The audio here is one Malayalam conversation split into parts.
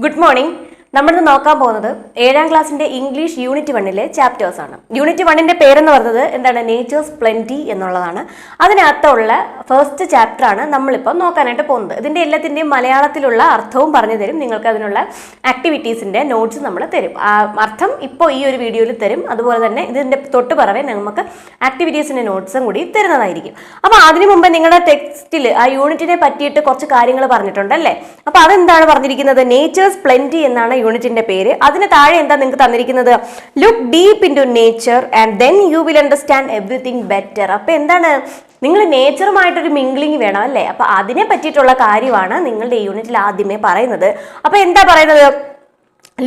Good morning. നമ്മൾ ഇന്ന് നോക്കാൻ പോകുന്നത് 7ാം ക്ലാസ്സിന്റെ ഇംഗ്ലീഷ് യൂണിറ്റ് 1ലെ ചാപ്റ്റേഴ്സ് ആണ്. യൂണിറ്റ് 1ന്റെ പേരെന്ന് പറയുന്നത് എന്താണ്? നേച്ചേഴ്സ് പ്ലെന്റി എന്നുള്ളതാണ്. അതിനകത്തുള്ള ഫസ്റ്റ് ചാപ്റ്റർ ആണ് നമ്മളിപ്പോൾ നോക്കാനായിട്ട് പോകുന്നത്. ഇതിന്റെ എല്ലാത്തിന്റെയും മലയാളത്തിലുള്ള അർത്ഥവും പറഞ്ഞു തരും. നിങ്ങൾക്ക് അതിനുള്ള ആക്ടിവിറ്റീസിന്റെ നോട്ട്സ് നമ്മൾ തരും. അർത്ഥം ഇപ്പോൾ ഈ ഒരു വീഡിയോയിൽ തരും. അതുപോലെ തന്നെ ഇതിന്റെ തൊട്ട് പറവേ നമുക്ക് ആക്ടിവിറ്റീസിന്റെ നോട്ട്സും കൂടി തരുന്നതായിരിക്കും. അപ്പോൾ അതിനു മുമ്പ് നിങ്ങളുടെ ടെക്സ്റ്റിൽ ആ യൂണിറ്റിനെ പറ്റിയിട്ട് കുറച്ച് കാര്യങ്ങൾ പറഞ്ഞിട്ടുണ്ടല്ലേ? അപ്പോൾ അതെന്താണ് പറഞ്ഞിരിക്കുന്നത്? നേച്ചേഴ്സ് പ്ലെന്റി എന്നാണ് യൂണിറ്റിന്റെ പേര്. അതിന് താഴെ എന്താ നിങ്ങൾക്ക് തന്നിരിക്കുന്നത്? Look deep into nature and then you will understand everything better. അപ്പൊ എന്താണ്? നിങ്ങൾ നേച്ചറുമായിട്ടൊരു മിംഗ്ലിംഗ് വേണം അല്ലേ? അപ്പൊ അതിനെ പറ്റിയിട്ടുള്ള കാര്യമാണ് നിങ്ങളുടെ യൂണിറ്റിൽ ആദ്യമേ പറയുന്നത്. അപ്പൊ എന്താ പറയുന്നത്?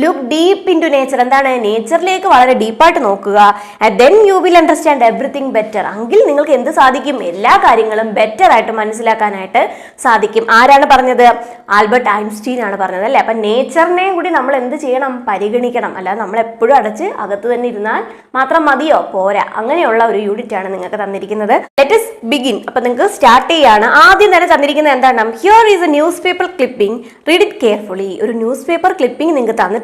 Look deep into nature. എന്താണ്? നേച്ചറിലേക്ക് വളരെ ഡീപ്പായിട്ട് നോക്കുക. And then you will understand everything better. എങ്കിൽ നിങ്ങൾക്ക് എന്ത് സാധിക്കും? എല്ലാ കാര്യങ്ങളും ബെറ്റർ ആയിട്ട് മനസ്സിലാക്കാനായിട്ട് സാധിക്കും. ആരാണ് പറഞ്ഞത്? ആൽബർട്ട് ഐൻസ്റ്റീൻ ആണ് പറഞ്ഞത് അല്ലേ? അപ്പൊ നേച്ചറിനെയും കൂടി നമ്മൾ എന്ത് ചെയ്യണം? പരിഗണിക്കണം. അല്ലാതെ നമ്മൾ എപ്പോഴും അടച്ച് അകത്ത് തന്നെ ഇരുന്നാൽ മാത്രം മതിയോ? പോരാ. അങ്ങനെയുള്ള ഒരു യൂണിറ്റ് ആണ് നിങ്ങൾക്ക് തന്നിരിക്കുന്നത്. Let us begin. അപ്പൊ നിങ്ങൾക്ക് സ്റ്റാർട്ട് ചെയ്യാണ്. ആദ്യം തന്നെ തന്നിരിക്കുന്നത് എന്താണ്? Here is A news paper clipping, read it carefully. ഒരു ന്യൂസ് പേപ്പർ ക്ലിപ്പിംഗ് നിങ്ങൾക്ക് തന്നിട്ടുണ്ട്.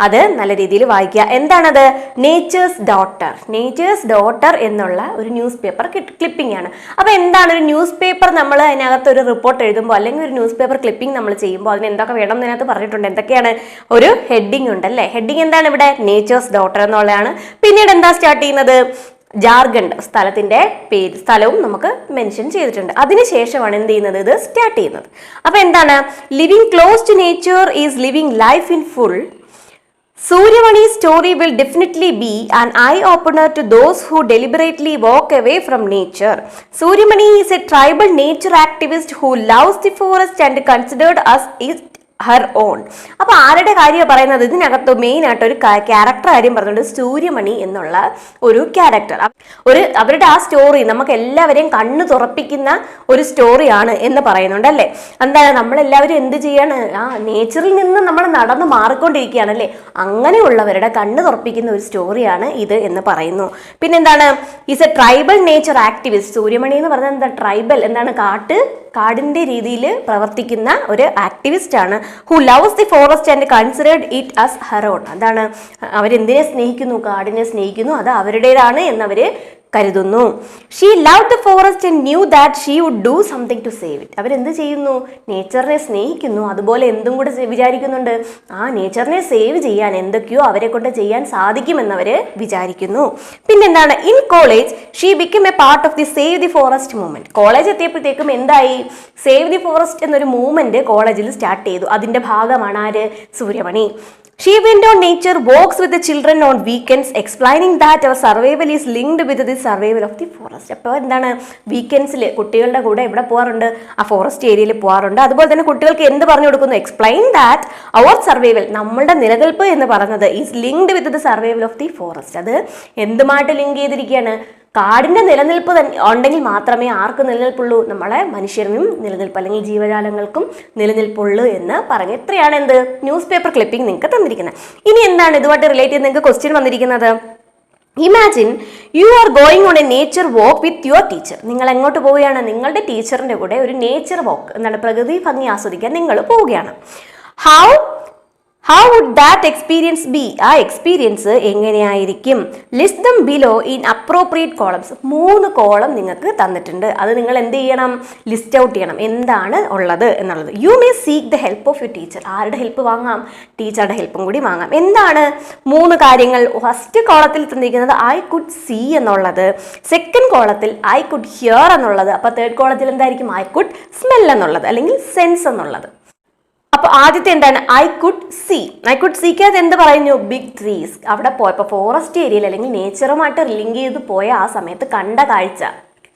അത് നല്ല രീതിയിൽ വായിക്കുക. എന്താണത്? Natures daughter. നേച്ചേഴ്സ് ഡോട്ടർ എന്നുള്ള ഒരു ന്യൂസ് പേപ്പർ ക്ലിപ്പിംഗ് ആണ്. അപ്പൊ എന്താണ് ഒരു ന്യൂസ് പേപ്പർ? നമ്മൾ അതിനകത്ത് ഒരു റിപ്പോർട്ട് എഴുതുമ്പോൾ അല്ലെങ്കിൽ ഒരു ന്യൂസ് പേപ്പർ ക്ലിപ്പിംഗ് നമ്മൾ ചെയ്യുമ്പോൾ അതിന് എന്തൊക്കെ വേണം എന്നതിനകത്ത് പറഞ്ഞിട്ടുണ്ട്. എന്തൊക്കെയാണ്? ഒരു ഹെഡിങ് ഉണ്ട് അല്ലേ? ഹെഡിങ് എന്താണ് ഇവിടെ? നേച്ചേഴ്സ് ഡോട്ടർ എന്നുള്ളതാണ്. പിന്നീട് എന്താ സ്റ്റാർട്ട് ചെയ്യുന്നത്? ജാർഖണ്ഡ്, സ്ഥലത്തിന്റെ പേര്, സ്ഥലവും നമുക്ക് മെൻഷൻ ചെയ്തിട്ടുണ്ട്. അതിനുശേഷമാണ് എന്ത് ചെയ്യുന്നത്? ഇത് സ്റ്റാർട്ട് ചെയ്യുന്നത്. അപ്പൊ എന്താണ്? Living close to nature is living life in full. Suryamani's story will definitely be an eye-opener to those who deliberately walk away from nature. Suryamani is a tribal nature activist who loves the forest and considered us Har on. അപ്പൊ ആരുടെ കാര്യമാണ് പറയുന്നത്? ഇതിനകത്ത് മെയിൻ ആയിട്ട് ഒരു ക്യാരക്ടർ കാര്യം പറഞ്ഞിട്ടുണ്ട്. സൂര്യമണി എന്നുള്ള ഒരു ക്യാരക്ടർ. അവരുടെ ആ സ്റ്റോറി നമുക്ക് എല്ലാവരെയും കണ്ണു തുറപ്പിക്കുന്ന ഒരു സ്റ്റോറിയാണ് എന്ന് പറയുന്നുണ്ട് അല്ലേ? എന്താണ്? നമ്മളെല്ലാവരും എന്ത് ചെയ്യാണ്? നേച്ചറിൽ നിന്ന് നമ്മൾ നടന്നു മാറിക്കൊണ്ടിരിക്കുകയാണ് അല്ലേ? അങ്ങനെയുള്ളവരുടെ കണ്ണു തുറപ്പിക്കുന്ന ഒരു സ്റ്റോറിയാണ് ഇത് എന്ന് പറയുന്നു. പിന്നെന്താണ്? Is A tribal nature activist. Suryamani എന്ന് പറഞ്ഞാൽ എന്താ? ട്രൈബൽ എന്താണ്? കാടിന്റെ രീതിയിൽ പ്രവർത്തിക്കുന്ന ഒരു ആക്ടിവിസ്റ്റ് ആണ്. Who loves the forest and considered it as her own. അതാണ്, അവരെന്തിനെ സ്നേഹിക്കുന്നു? കാടിനെ സ്നേഹിക്കുന്നു. അത് അവരുടേതാണ് എന്നവര് കരുതുന്നു. She love the forest and knew that she would do something to save it. അവരെന്ത് ചെയ്യുന്നു? നേച്ചറിനെ സ്നേഹിക്കുന്നു. അതുപോലെ എന്തും കൂടെ വിചാരിക്കുന്നുണ്ട്? നേച്ചറിനെ സേവ് ചെയ്യാൻ എന്തൊക്കെയോ അവരെ കൊണ്ട് ചെയ്യാൻ സാധിക്കുമെന്നവര് വിചാരിക്കുന്നു. പിന്നെന്താണ്? In college she become a part of the save the forest movement. College എത്തിയപ്പോഴത്തേക്കും എന്തായി? സേവ് ദി ഫോറസ്റ്റ് എന്നൊരു മൂവ്മെന്റ് കോളേജിൽ സ്റ്റാർട്ട് ചെയ്തു. അതിന്റെ ഭാഗമാണ് ആര്? Suryamani. She went on nature walks with the children on weekends, explaining that our survival is linked with the survival of the forest. അപ്പോൾ എന്താണ്? വീക്കെൻഡ്സിൽ കുട്ടികളുടെ കൂടെ എവിടെ പോകാറുണ്ട്? ആ ഫോറസ്റ്റ് ഏരിയയിൽ പോകാറുണ്ട്. അതുപോലെ തന്നെ കുട്ടികൾക്ക് എന്ത് പറഞ്ഞു കൊടുക്കുന്നു? എക്സ്പ്ലെയിൻ ദാറ്റ് അവർ സർവൈവൽ, നമ്മളുടെ നിലനിൽപ്പ് എന്ന് പറയുന്നത് is linked with the survival of the forest. അത് എന്തുമായിട്ട് ലിങ്ക് ചെയ്തിരിക്കുകയാണ്? കാടിന്റെ നിലനിൽപ്പ് ഉണ്ടെങ്കിൽ മാത്രമേ ആർക്ക് നിലനിൽപ്പുള്ളൂ? നമ്മളെ മനുഷ്യനും നിലനിൽപ്പ് അല്ലെങ്കിൽ ജീവജാലങ്ങൾക്കും നിലനിൽപ്പുള്ളൂ എന്ന് പറഞ്ഞു. ഇത്രയാണ് എന്ത്? ന്യൂസ് പേപ്പർ ക്ലിപ്പിംഗ് നിങ്ങൾക്ക് തന്നിരിക്കുന്നത്. ഇനി എന്താണ് ഇതുമായിട്ട് റിലേറ്റ് ചെയ്ത് നിങ്ങൾക്ക് ക്വസ്റ്റ്യൻ വന്നിരിക്കുന്നത്? Imagine you are going on A nature walk with your teacher. നിങ്ങൾ എങ്ങോട്ട് പോവുകയാണ്? നിങ്ങളുടെ ടീച്ചറിന്റെ കൂടെ ഒരു നേച്ചർ വാക്ക്, എന്താണ്, പ്രകൃതി ഭംഗി ആസ്വദിക്കാൻ നിങ്ങൾ പോവുകയാണ്. How would that experience be? ആ എക്സ്പീരിയൻസ് എങ്ങനെയായിരിക്കും? List dum below in appropriate columns. 3 column നിങ്ങൾക്ക് തന്നിട്ടുണ്ട്. അത് നിങ്ങൾ എന്ത് ചെയ്യണം? ലിസ്റ്റ് ഔട്ട് ചെയ്യണം എന്താണ് ഉള്ളത് എന്നുള്ളത്. You may seek the help of your teacher. ആരുടെ ഹെൽപ്പ് വാങ്ങാം? ടീച്ചറുടെ ഹെൽപ്പും കൂടി വാങ്ങാം. എന്താണ് 3 കാര്യങ്ങൾ? ഫസ്റ്റ് കോളത്തിൽ തന്നിരിക്കുന്നത് ഐ കുഡ് സീ എന്നുള്ളത്, സെക്കൻഡ് കോളത്തിൽ ഐ കുഡ് ഹിയർ എന്നുള്ളത്, അപ്പൊ തേർഡ് കോളത്തിൽ എന്തായിരിക്കും? ഐ കുഡ് സ്മെൽ എന്നുള്ളത് അല്ലെങ്കിൽ സെൻസ് എന്നുള്ളത്. അപ്പൊ ആദ്യത്തെ എന്താണ്? I could see. I could സീക്കകത്ത് എന്ത് പറയുന്നു? Big trees. അവിടെ പോയപ്പോൾ ഫോറസ്റ്റ് ഏരിയയിൽ അല്ലെങ്കിൽ നേച്ചറുമായിട്ട് ലിങ്ക് ചെയ്ത് പോയ ആ സമയത്ത് കണ്ട കാഴ്ച,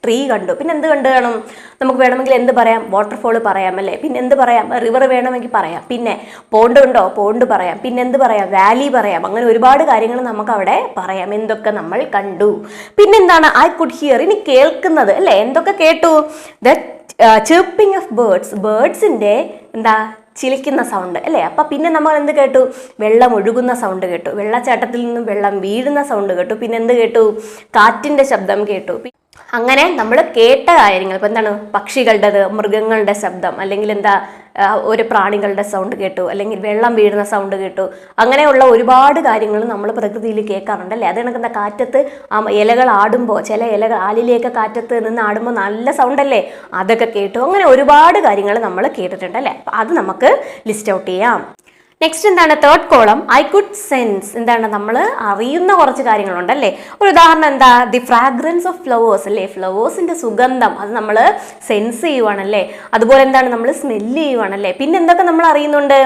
ട്രീ കണ്ടു. പിന്നെ എന്ത് കണ്ടു കാണും? നമുക്ക് വേണമെങ്കിൽ എന്ത് പറയാം? വാട്ടർഫോൾ പറയാം അല്ലേ? പിന്നെ എന്ത് പറയാം? റിവർ വേണമെങ്കിൽ പറയാം. പിന്നെ പോണ്ട് ഉണ്ടോ? പോണ്ട് പറയാം. പിന്നെ എന്ത് പറയാം? വാലി പറയാം. അങ്ങനെ ഒരുപാട് കാര്യങ്ങൾ നമുക്ക് അവിടെ പറയാം. എന്തൊക്കെ നമ്മൾ കണ്ടു. പിന്നെന്താണ്? I could hear. ഇനി കേൾക്കുന്നത് അല്ലേ? എന്തൊക്കെ കേട്ടു? The chirping of birds. ബേർഡ്സിന്റെ എന്താ? ചിലിക്കുന്ന സൗണ്ട് അല്ലേ? അപ്പൊ പിന്നെ നമ്മൾ എന്ത് കേട്ടു? വെള്ളം ഒഴുകുന്ന സൗണ്ട് കേട്ടു. വെള്ളച്ചാട്ടത്തിൽ നിന്നും വെള്ളം വീഴുന്ന സൗണ്ട് കേട്ടു. പിന്നെ എന്ത് കേട്ടു? കാറ്റിന്റെ ശബ്ദം കേട്ടു. അങ്ങനെ നമ്മൾ കേട്ട കാര്യങ്ങൾ, ഇപ്പം എന്താണ് പക്ഷികളുടേത്, മൃഗങ്ങളുടെ ശബ്ദം, അല്ലെങ്കിൽ എന്താ ഒരു പ്രാണികളുടെ സൗണ്ട് കേട്ടു, അല്ലെങ്കിൽ വെള്ളം വീഴുന്ന സൗണ്ട് കേട്ടു, അങ്ങനെയുള്ള ഒരുപാട് കാര്യങ്ങൾ നമ്മൾ പ്രകൃതിയിൽ കേൾക്കാറുണ്ട് അല്ലേ. അത് കണക്കുന്ന കാറ്റത്ത് ഇലകൾ ആടുമ്പോൾ, ചില ഇലകൾ ആലിലേക്ക് കാറ്റത്ത് നിന്ന് ആടുമ്പോൾ നല്ല സൗണ്ട് അല്ലേ, അതൊക്കെ കേട്ടു. അങ്ങനെ ഒരുപാട് കാര്യങ്ങൾ നമ്മൾ കേട്ടിട്ടുണ്ട് അല്ലേ. അപ്പം അത് നമുക്ക് ലിസ്റ്റ് ഔട്ട് ചെയ്യാം. നെക്സ്റ്റ് എന്താണ്, third column I could sense. എന്താണ്, നമ്മൾ അറിയുന്ന കുറച്ച് കാര്യങ്ങളുണ്ടല്ലേ. ഒരു ഉദാഹരണം എന്താ, ദി ഫ്രാഗ്രൻസ് ഓഫ് ഫ്ലവേഴ്സ് അല്ലേ, ഫ്ലവേഴ്സിന്റെ സുഗന്ധം അത് നമ്മൾ സെൻസ് ചെയ്യുവാണല്ലേ. അതുപോലെ എന്താണ്, നമ്മൾ സ്മെല്ല് ചെയ്യുവാണല്ലേ. പിന്നെ എന്തൊക്കെ നമ്മൾ അറിയുന്നുണ്ട്,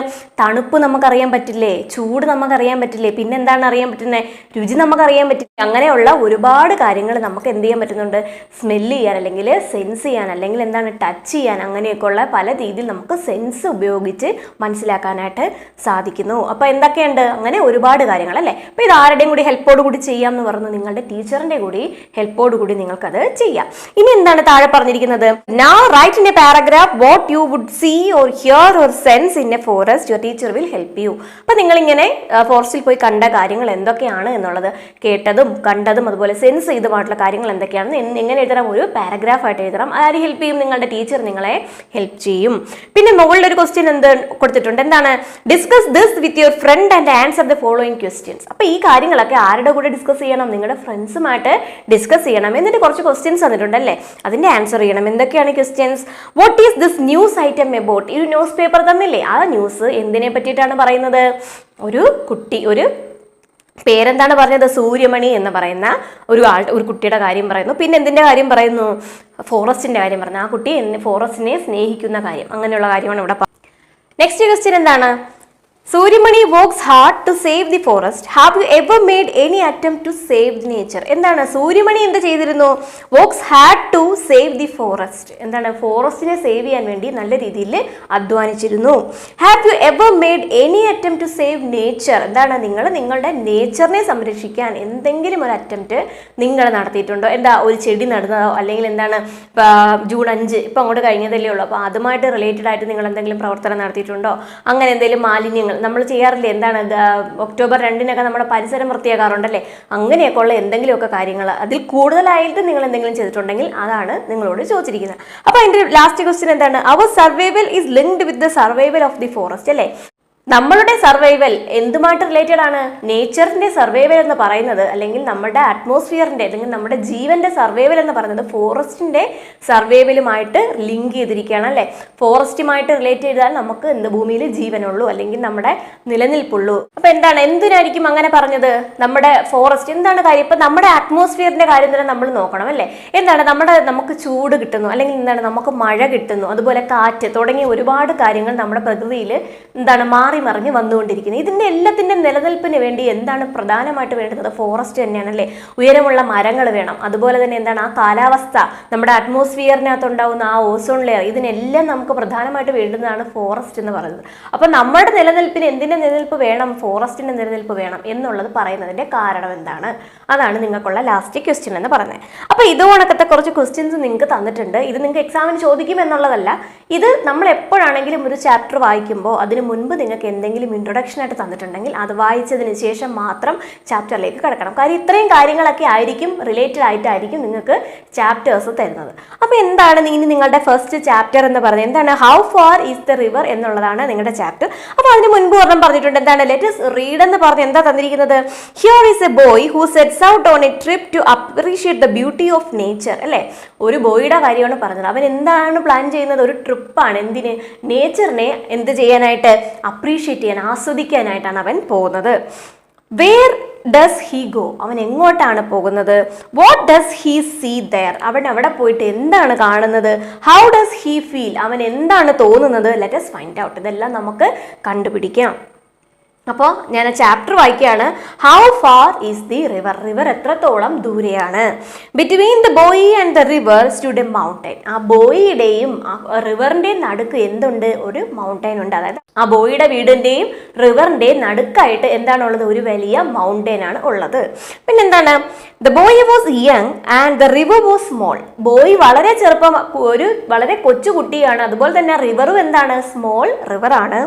തണുപ്പ് നമുക്കറിയാൻ പറ്റില്ലേ, ചൂട് നമുക്കറിയാൻ പറ്റില്ലേ, പിന്നെ എന്താണ് അറിയാൻ പറ്റുന്നത്, രുചി നമുക്കറിയാൻ പറ്റില്ല. അങ്ങനെയുള്ള ഒരുപാട് കാര്യങ്ങൾ നമുക്ക് എന്ത് ചെയ്യാൻ പറ്റുന്നുണ്ട്, സ്മെല്ല് ചെയ്യാൻ, അല്ലെങ്കിൽ സെൻസ് ചെയ്യാൻ, അല്ലെങ്കിൽ എന്താണ് ടച്ച് ചെയ്യാൻ, അങ്ങനെയൊക്കെയുള്ള പല രീതിയിൽ നമുക്ക് സെൻസ് ഉപയോഗിച്ച് മനസ്സിലാക്കാനായിട്ട് സാധിക്കുന്നു. അപ്പൊ എന്തൊക്കെയുണ്ട്, അങ്ങനെ ഒരുപാട് കാര്യങ്ങൾ അല്ലേ. അപ്പൊ ഇത് ആരുടെയും കൂടി ഹെൽപ്പോട് കൂടി ചെയ്യാം എന്ന് പറഞ്ഞു, നിങ്ങളുടെ ടീച്ചറിന്റെ കൂടി ഹെൽപ്പോട് കൂടി നിങ്ങൾക്കത് ചെയ്യാം. ഇനി എന്താണ് താഴെ പറഞ്ഞിരിക്കുന്നത്, now write in a paragraph what you would see or hear or sense in a forest, your teacher will help you. അപ്പൊ നിങ്ങൾ ഇങ്ങനെ ഫോറസ്റ്റിൽ പോയി കണ്ട കാര്യങ്ങൾ എന്തൊക്കെയാണ് എന്നുള്ളത്, കേട്ടതും കണ്ടതും അതുപോലെ സെൻസ് ചെയ്തുമായിട്ടുള്ള കാര്യങ്ങൾ എന്തൊക്കെയാണെന്ന് എങ്ങനെ എഴുതണം, ഒരു പാരഗ്രാഫ് ആയിട്ട് എഴുതണം. ആര് ഹെൽപ്പ് ചെയ്യും, നിങ്ങളുടെ ടീച്ചർ നിങ്ങളെ ഹെൽപ്പ് ചെയ്യും. പിന്നെ മുകളിൽ ഒരു ക്വസ്റ്റ്യൻ എന്ത് കൊടുത്തിട്ടുണ്ട്, എന്താണ്, discuss this with your friend and answer the following questions. അപ്പോൾ ഈ കാര്യങ്ങളൊക്കെ ആരുടെ കൂടെ ഡിസ്കസ് ചെയ്യണം, നിങ്ങളുടെ ഫ്രണ്ട്സുമായിട്ട് ഡിസ്കസ് ചെയ്യണം. എന്നിട്ട് കുറച്ച് ക്വസ്റ്റ്യൻസ് തന്നിട്ടുണ്ടല്ലേ, അതിന്റെ ആൻസർ ചെയ്യണം. എന്തൊക്കെയാണ് questions, what is this news item about. ഈ ന്യൂസ് പേപ്പർ തന്നില്ലേ, ആ ന്യൂസ് എന്തിനെ പറ്റിയിട്ടാണ് പറയുന്നത്, ഒരു കുട്ടി, ഒരു പേരെന്താണ് പറഞ്ഞത്, സൂര്യമണി എന്ന് പറയുന്ന ഒരു കുട്ടിയുടെ കാര്യം പറയുന്നു. പിന്നെ എന്തിന്റെ കാര്യം പറയുന്നു, ഫോറസ്റ്റിന്റെ കാര്യം പറയുന്നു. ആ കുട്ടി ഫോറസ്റ്റിനെ സ്നേഹിക്കുന്ന കാര്യം, അങ്ങനെയുള്ള കാര്യമാണ് ഇവിടെ. നെക്സ്റ്റ് ക്വസ്റ്റ്യൻ എന്താണ്, Suryamani works hard to save the forest, have you ever made any attempt to save the nature. എന്താണ്, സൂര്യമണി എന്ത് ചെയ്തിരുന്നു, works hard to save the forest. എന്താണ്, ഫോറസ്റ്റിനെ സേവ് ചെയ്യാൻ വേണ്ടി നല്ല രീതിയിൽ അധ്വാനിച്ചിരുന്നു. Have you ever made any attempt to save nature. എന്താണ്, നിങ്ങൾ നിങ്ങളുടെ നേച്ചറിനെ സംരക്ഷിക്കാൻ എന്തെങ്കിലും ഒരു അറ്റംപ്റ്റ് നിങ്ങൾ നടത്തിയിട്ടുണ്ടോ. എന്താ, ഒരു ചെടി നടുന്നതോ, അല്ലെങ്കിൽ എന്താണ്, ജൂൺ 5 ഇപ്പം അങ്ങോട്ട് കഴിഞ്ഞതല്ലേ ഉള്ളൂ, അപ്പോൾ അതുമായിട്ട് റിലേറ്റഡ് ആയിട്ട് നിങ്ങൾ എന്തെങ്കിലും പ്രവർത്തനം നടത്തിയിട്ടുണ്ടോ. അങ്ങനെ എന്തെങ്കിലും മാലിന്യങ്ങൾ നമ്മൾ ചെയ്യാറില്ലേ, എന്താണ്, ഒക്ടോബർ 2-നൊക്കെ നമ്മുടെ പരിസരം വൃത്തിയാക്കാറുണ്ടല്ലേ. അങ്ങനെയൊക്കെ ഉള്ള എന്തെങ്കിലുമൊക്കെ കാര്യങ്ങൾ, അതിൽ കൂടുതലായിട്ട് നിങ്ങൾ എന്തെങ്കിലും ചെയ്തിട്ടുണ്ടെങ്കിൽ അതാണ് നിങ്ങളോട് ചോദിച്ചിരിക്കുന്നത്. അപ്പൊ അതിന്റെ ലാസ്റ്റ് ക്വസ്റ്റ്യൻ എന്താണ്, our survival is linked with the survival of the forest അല്ലേ. നമ്മളുടെ സർവൈവൽ എന്തുമായിട്ട് റിലേറ്റഡ് ആണ്, നേച്ചറിന്റെ സർവൈവൽ എന്ന് പറയുന്നത്, അല്ലെങ്കിൽ നമ്മുടെ അറ്റ്മോസ്ഫിയറിന്റെ, അല്ലെങ്കിൽ നമ്മുടെ ജീവന്റെ സർവൈവൽ എന്ന് പറയുന്നത് ഫോറസ്റ്റിന്റെ സർവൈവലുമായിട്ട് ലിങ്ക് ചെയ്തിരിക്കുകയാണ് അല്ലെ. ഫോറസ്റ്റുമായിട്ട് റിലേറ്റ് ചെയ്താൽ നമുക്ക് എന്ത് ഭൂമിയിൽ ജീവനുള്ളൂ, അല്ലെങ്കിൽ നമ്മുടെ നിലനിൽപ്പുള്ളൂ. അപ്പൊ എന്തിനായിരിക്കും അങ്ങനെ പറഞ്ഞത്, നമ്മുടെ ഫോറസ്റ്റ് എന്താണ് കാര്യം, ഇപ്പൊ നമ്മുടെ അറ്റ്മോസ്ഫിയറിന്റെ കാര്യം തന്നെ നമ്മൾ നോക്കണം അല്ലെ. നമുക്ക് ചൂട് കിട്ടുന്നു, അല്ലെങ്കിൽ എന്താണ്, നമുക്ക് മഴ കിട്ടുന്നു, അതുപോലെ കാറ്റ് തുടങ്ങിയ ഒരുപാട് കാര്യങ്ങൾ നമ്മുടെ പ്രകൃതിയിൽ മാറി മറിഞ്ഞ് വന്നുകൊണ്ടിരിക്കുന്നത്. ഇതിന്റെ എല്ലാത്തിന്റെ നിലനിൽപ്പിന് വേണ്ടി എന്താണ് പ്രധാനമായിട്ട് വേണ്ടത്, ഫോറസ്റ്റ് തന്നെയാണ് അല്ലേ. ഉയരമുള്ള മരങ്ങൾ വേണം, അതുപോലെ തന്നെ എന്താണ്, ആ കാലാവസ്ഥ, നമ്മുടെ അറ്റ്മോസ്ഫിയറിനകത്ത് ഉണ്ടാവുന്ന ആ ഓസോൺ ലെയർ, ഇതിനെല്ലാം നമുക്ക് പ്രധാനമായിട്ട് വേണ്ടുന്നതാണ് ഫോറസ്റ്റ് എന്ന് പറയുന്നത്. അപ്പൊ നമ്മുടെ നിലനിൽപ്പിന് എന്തിന്റെ നിലനിൽപ്പ് വേണം, ഫോറസ്റ്റിന്റെ നിലനിൽപ്പ് വേണം എന്നുള്ളത് പറയുന്നതിന്റെ കാരണം എന്താണ്, അതാണ് നിങ്ങൾക്കുള്ള ലാസ്റ്റ് ക്വസ്റ്റ്യൻ എന്ന് പറയുന്നത്. അപ്പൊ ഇതുകൊണ്ടൊക്കെ കുറച്ച് ക്വസ്റ്റ്യൻസ് നിങ്ങൾക്ക് തന്നിട്ടുണ്ട്. ഇത് നിങ്ങൾക്ക് എക്സാമിന് ചോദിക്കും എന്നുള്ളതല്ല, ഇത് നമ്മൾ എപ്പോഴാണെങ്കിലും ഒരു ചാപ്റ്റർ വായിക്കുമ്പോൾ അതിന് മുൻപ് നിങ്ങൾക്ക് എന്തെങ്കിലും ഇൻട്രൊഡക്ഷൻ ആയിട്ട് തന്നിട്ടുണ്ടെങ്കിൽ അത് വായിച്ചതിന് ശേഷം മാത്രം ചാപ്റ്ററിലേക്ക് കിടക്കണം. കാര്യം ഇത്രയും കാര്യങ്ങളൊക്കെ ആയിരിക്കും, റിലേറ്റഡ് ആയിട്ടായിരിക്കും നിങ്ങൾക്ക് ചാപ്റ്റേഴ്സ് തരുന്നത്. അപ്പൊ എന്താണ് ഇനി നിങ്ങളുടെ ഫസ്റ്റ് ചാപ്റ്റർ എന്ന് പറയുന്നത്, എന്താണ്, how far is the river എന്നുള്ളതാണ് നിങ്ങളുടെ ചാപ്റ്റർ. അപ്പൊ അതിന് മുൻപ് ഒരെണ്ണം പറഞ്ഞിട്ടുണ്ട്, എന്താണ്, ലെറ്റ് us റീഡ് എന്ന് പറഞ്ഞ് എന്താ തന്നിരിക്കുന്നത്, here is a boy who sets out on a trip to appreciate the beauty of nature അല്ലെ. ഒരു ബോയുടെ കാര്യമാണ് പറഞ്ഞത്. അവൻ എന്താണ് പ്ലാൻ ചെയ്യുന്നത്, ഒരു ട്രിപ്പാണ്. എന്തിന്, നേച്ചറിനെ എന്ത് ചെയ്യാനായിട്ട്, അപ്രീഷിയേറ്റ് ചെയ്യാൻ, ആസ്വദിക്കാനായിട്ടാണ് അവൻ പോകുന്നത്. വേർ ഡസ് ഹി ഗോ, അവൻ എങ്ങോട്ടാണ് പോകുന്നത്. What does he see there, അവൻ അവിടെ പോയിട്ട് എന്താണ് കാണുന്നത്. ഹൗ ഡസ് ഹി ഫീൽ, അവൻ എന്താണ് തോന്നുന്നത്. Let us find out. ഇതെല്ലാം നമുക്ക് കണ്ടുപിടിക്കാം. അപ്പോൾ ഞാൻ ചാപ്റ്റർ വായിക്കുകയാണ്. How far is the river, river എത്രത്തോളം ദൂരെയാണ്. Between the boy and the river stood A mountain, ആ ബോയിയുടെയും റിവറിന്റെയും നടുക്ക് എന്തുണ്ട്, ഒരു മൗണ്ടൈൻ ഉണ്ട്. അതായത് ആ ബോയിയുടെ വീടിന്റെയും റിവറിന്റെയും നടുക്കായിട്ട് എന്താണുള്ളത്, ഒരു വലിയ മൗണ്ടൈൻ ആണ് ഉള്ളത്. പിന്നെന്താണ്, the boy was young and the river was small, boy വളരെ ചെറുപ്പം, വളരെ കൊച്ചു കുട്ടിയാണ്. അതുപോലെ തന്നെ റിവറും എന്താണ്, സ്മോൾ റിവർ ആണ്.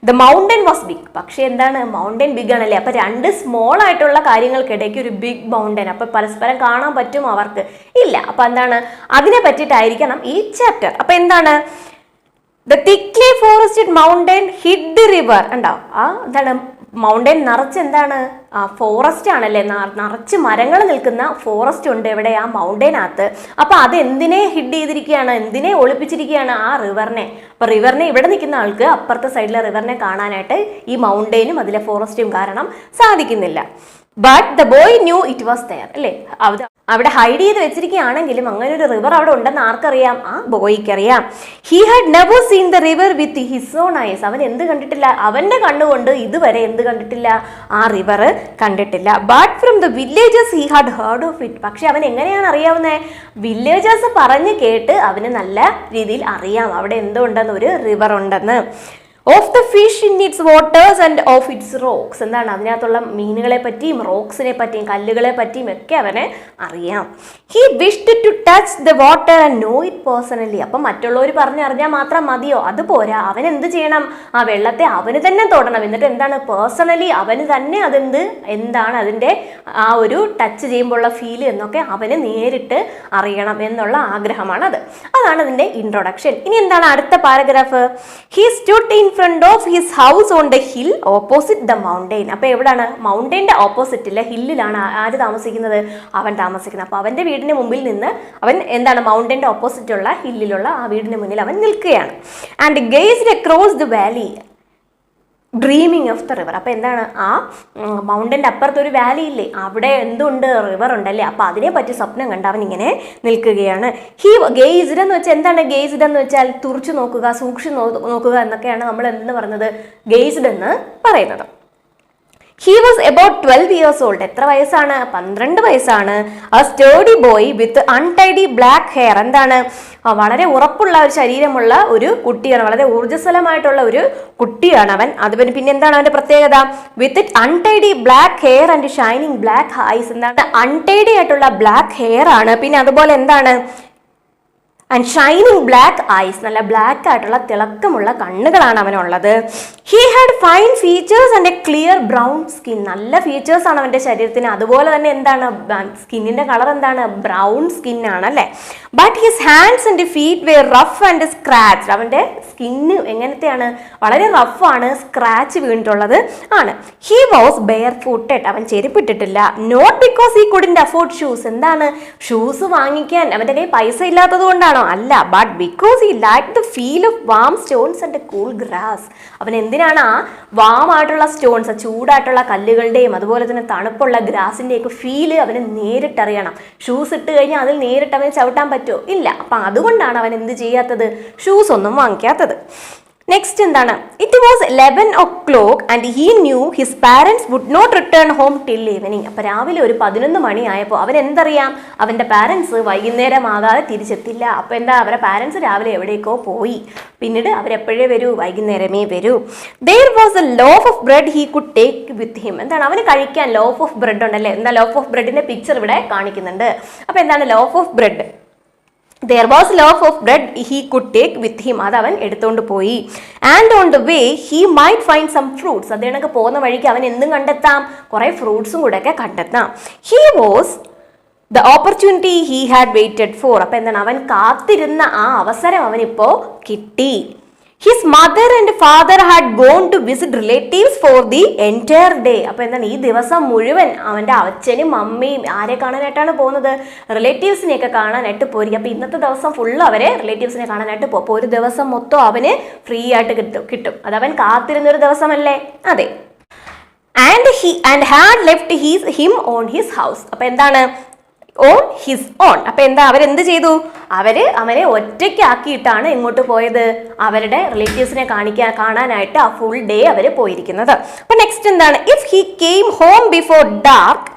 ദ മൗണ്ടൈൻ വാസ് ബിഗ്, പക്ഷെ എന്താണ്, എന്താണ് മൗണ്ടൻ ബിഗ് ആണല്ലേ. അപ്പൊ രണ്ട് സ്മോൾ ആയിട്ടുള്ള കാര്യങ്ങൾക്കിടയ്ക്ക് ഒരു ബിഗ് മൗണ്ടൻ, അപ്പൊ പരസ്പരം കാണാൻ പറ്റും അവർക്ക്? ഇല്ല. അപ്പൊ എന്താണ്, അതിനെ പറ്റിയിട്ടായിരിക്കണം ഈ ചാപ്റ്റർ. അപ്പൊ എന്താണ്, the thickly forested mountain ഹിഡ് the river. ഉണ്ടാവും എന്താണ് മൗണ്ടൻ നിറച്ച് എന്താണ് ഫോറസ്റ്റ് ആണല്ലേ, നിറച്ച് മരങ്ങൾ നിൽക്കുന്ന ഫോറസ്റ്റ് ഉണ്ട് എവിടെ, ആ മൗണ്ടനകത്ത്. അപ്പൊ അത് എന്തിനെ ഹിഡ് ചെയ്തിരിക്കുകയാണ്, എന്തിനെ ഒളിപ്പിച്ചിരിക്കുകയാണ്, ആ റിവറിനെ. അപ്പൊ റിവറിനെ ഇവിടെ നിൽക്കുന്ന ആൾക്ക് അപ്പുറത്തെ സൈഡിലെ റിവറിനെ കാണാനായിട്ട് ഈ മൗണ്ടനും അതിലെ ഫോറസ്റ്റും കാരണം സാധിക്കുന്നില്ല. But the boy knew it was there അല്ലേ. അവിടെ ഹൈഡ് ചെയ്ത് വെച്ചിരിക്കുകയാണെങ്കിലും അങ്ങനെ ഒരു റിവർ അവിടെ ഉണ്ടെന്ന് ആർക്കറിയാം, ആ ബോയ്ക്ക് അറിയാം. He had never seen the river with his own eyes. അവൻ എന്ത് കണ്ടിട്ടില്ല, അവന്റെ കണ്ണുകൊണ്ട് ഇതുവരെ എന്ത് കണ്ടിട്ടില്ല, ആ റിവർ കണ്ടിട്ടില്ല. But from the villages he had heard of it. പക്ഷെ അവൻ എങ്ങനെയാണ് അറിയാവുന്നത്, വില്ലേജേഴ്സ് പറഞ്ഞ് കേട്ട് അവന് നല്ല രീതിയിൽ അറിയാം അവിടെ എന്തുണ്ടെന്ന്, ഒരു റിവർ ഉണ്ടെന്ന്. Of the fish in its waters and of its rocks. എന്താണ് അതിനകത്തുള്ള മീനുകളെ പറ്റിയും റോക്സിനെ പറ്റിയും കല്ലുകളെ പറ്റിയും ഒക്കെ അവന് അറിയാം. He wished to touch the water and know it personally. അപ്പം മറ്റുള്ളവർ പറഞ്ഞറിഞ്ഞാൽ മാത്രം മതിയോ, അത് പോരാ. അവൻ എന്ത് ചെയ്യണം, ആ വെള്ളത്തെ അവന് തന്നെ തൊടണം. എന്നിട്ട് എന്താണ് പേഴ്സണലി അവന് തന്നെ എന്താണ് അതിൻ്റെ ആ ഒരു ടച്ച് ചെയ്യുമ്പോഴുള്ള ഫീൽ എന്നൊക്കെ അവന് നേരിട്ട് അറിയണം എന്നുള്ള ആഗ്രഹമാണ് അതാണ് അതിൻ്റെ ഇൻട്രൊഡക്ഷൻ. ഇനി എന്താണ് അടുത്ത paragraph, he stood in front of his house on the hill opposite the mountain. അപ്പൊ എവിടാണ്, മൗണ്ടെയിൻ്റെ ഓപ്പോസിറ്റിലെ ഹില്ലിലാണ് ആര് താമസിക്കുന്നത്, അവൻ താമസിക്കുന്നത്. അപ്പൊ അവന്റെ വീടിന് മുമ്പിൽ നിന്ന് അവൻ എന്താണ് മൗണ്ടെയിൻ്റെ ഓപ്പോസിറ്റുള്ള ഹില്ലിലുള്ള ആ വീടിന് മുന്നിൽ അവൻ നിൽക്കുകയാണ്. And gazed across the Valley dreaming of the river. അപ്പോൾ എന്താണ്, ആ മൗണ്ടൻ്റെ അപ്പുറത്തൊരു വാലി ഇല്ലേ, അവിടെ എന്തുണ്ട്, റിവർ ഉണ്ടല്ലേ. അപ്പോൾ അതിനെ പറ്റി സ്വപ്നം കണ്ട് അവൻ ഇങ്ങനെ നിൽക്കുകയാണ്. ഹി ഗെയ്സ്ഡ് എന്ന് വെച്ചാൽ എന്താണ്, ഗെയ്സ്ഡ് എന്ന് വെച്ചാൽ തുറച്ചു നോക്കുക, സൂക്ഷിച്ചു നോക്കുക എന്നൊക്കെയാണ് നമ്മൾ എന്തെന്ന് പറയുന്നത്, ഗെയ്സ്ഡ് എന്ന് പറയുന്നത്. He was about 12 years old. എത്ര വയസ്സാണ്, 12 വയസ്സാണ്. A sturdy boy with untidy black hair. എന്താണ്, വളരെ ഉറപ്പുള്ള ഒരു ശരീരമുള്ള ഒരു കുട്ടിയാണ്, വളരെ ഊർജ്ജസ്വലമായിട്ടുള്ള ഒരു കുട്ടിയാണ് അവൻ. അതുപോലെ പിന്നെ എന്താണ് അവന്റെ പ്രത്യേകത, with untidy black hair and shining black eyes. എന്താണ്, അൺടൈഡി ആയിട്ടുള്ള ബ്ലാക്ക് ഹെയർ ആണ്. പിന്നെ അതുപോലെ എന്താണ്, ആൻഡ് ഷൈനിങ് ബ്ലാക്ക് ഐസ്, നല്ല ബ്ലാക്ക് ആയിട്ടുള്ള തിളക്കമുള്ള കണ്ണുകളാണ് അവനുള്ളത്. He had fine features and a clear brown skin. നല്ല ഫീച്ചേഴ്സ് ആണ് അവന്റെ ശരീരത്തിന്. അതുപോലെ തന്നെ എന്താണ്, സ്കിന്നിന്റെ കളർ എന്താണ്, ബ്രൗൺ സ്കിൻ ആണ് അല്ലേ. But his hands and feet were rough and scratch. അവന്റെ സ്കിന്ന് എങ്ങനത്തെയാണ്, വളരെ റഫാണ്, സ്ക്രാച്ച് വീണിട്ടുള്ളത് ആണ്. He was barefooted. അവൻ ചെരുപ്പിട്ടിട്ടില്ല. Not because he couldn't afford shoes. എന്താണ്, ഷൂസ് വാങ്ങിക്കാൻ അവന്റെ കയ്യിൽ പൈസ ഇല്ലാത്തത് കൊണ്ടാണോ, അല്ല. But because he like the feel of warm stones and cool grass. അവൻ എന്തിനാണ് ആ വാം ആയിട്ടുള്ള സ്റ്റോൺസ്, ചൂടായിട്ടുള്ള കല്ലുകളുടെയും അതുപോലെ തന്നെ തണുപ്പുള്ള ഗ്രാസിന്റെ ഒക്കെ ഫീല് അവന് നേരിട്ടറിയണം. ഷൂസ് ഇട്ട് കഴിഞ്ഞാൽ അതിൽ നേരിട്ട് അവന് ചവിട്ടാൻ പറ്റുമോ, ഇല്ല. അപ്പൊ അതുകൊണ്ടാണ് അവൻ എന്ത് ചെയ്യാത്തത്, ഷൂസ് ഒന്നും വാങ്ങിക്കാത്തത്. നെക്സ്റ്റ് എന്താണ്, it was 11 o'clock and he knew his parents would not return home till evening. അപ്പൊ രാവിലെ ഒരു 11 മണിയായപ്പോൾ അവൻ എന്തറിയാം, അവന്റെ പാരൻസ് വൈകുന്നേരം ആകാതെ തിരിച്ചെത്തില്ല. അപ്പൊ എന്താ, അവരുടെ പാരൻസ് രാവിലെ എവിടേക്കോ പോയി, പിന്നീട് അവരെപ്പോഴേ വരൂ, വൈകുന്നേരമേ വരൂ. There was a loaf of bread he could take with him. എന്താണ്, അവന് കഴിക്കാൻ ലോഫ് ഓഫ് ബ്രെഡ് ഉണ്ടല്ലേ. എന്താ, ലോഫ് ഓഫ് ബ്രെഡിന്റെ പിക്ചർ ഇവിടെ കാണിക്കുന്നുണ്ട്. അപ്പൊ എന്താണ് loaf of bread, there was loaf of bread he could take with him. അത് അവൻ എടുത്തുകൊണ്ട് പോയി. And on the way he might find some fruits. അതേണക്ക് പോകുന്ന വഴിക്ക് അവൻ എന്തും കണ്ടെത്താം, കുറെ ഫ്രൂട്ട്സും കൂടെ ഒക്കെ കണ്ടെത്താം. He was the opportunity he had waited for. അപ്പൊ എന്താണ്, അവൻ കാത്തിരുന്ന ആ അവസരം അവനിപ്പോ കിട്ടി. His mother and father had gone to visit relatives for the entire day. അപ്പോൾ എന്താണ്, ഈ ദിവസം മുഴുവൻ അവൻ്റെ അച്ഛനും അമ്മയും ആരെ കാണാനായിട്ടാണ് പോകുന്നത്, റിലേറ്റീവ്സിനെയൊക്കെ കാണാനായിട്ട് പോയിരിക്കും. അപ്പോൾ ഇന്നത്തെ ദിവസം ഫുള്ള് അവരെ റിലേറ്റീവ്സിനെ കാണാനായിട്ട് പോകും. അപ്പോൾ ഒരു ദിവസം മൊത്തം അവന് ഫ്രീ ആയിട്ട് കിട്ടും. അത് അവൻ കാത്തിരുന്നൊരു ദിവസമല്ലേ, അതെ. And had left him on his house. അപ്പോൾ എന്താണ്, ഓൺ ഹിസ് ഓൺ. അപ്പൊ എന്താ, അവരെന്ത് ചെയ്തു, അവനെ ഒറ്റയ്ക്കാക്കിയിട്ടാണ് എങ്ങോട്ട് പോയത്, അവരുടെ റിലേറ്റീവ്സിനെ കാണാനായിട്ട് ആ ഫുൾ ഡേ അവര് പോയിരിക്കുന്നത്. അപ്പൊ നെക്സ്റ്റ് എന്താണ്, if he came home before dark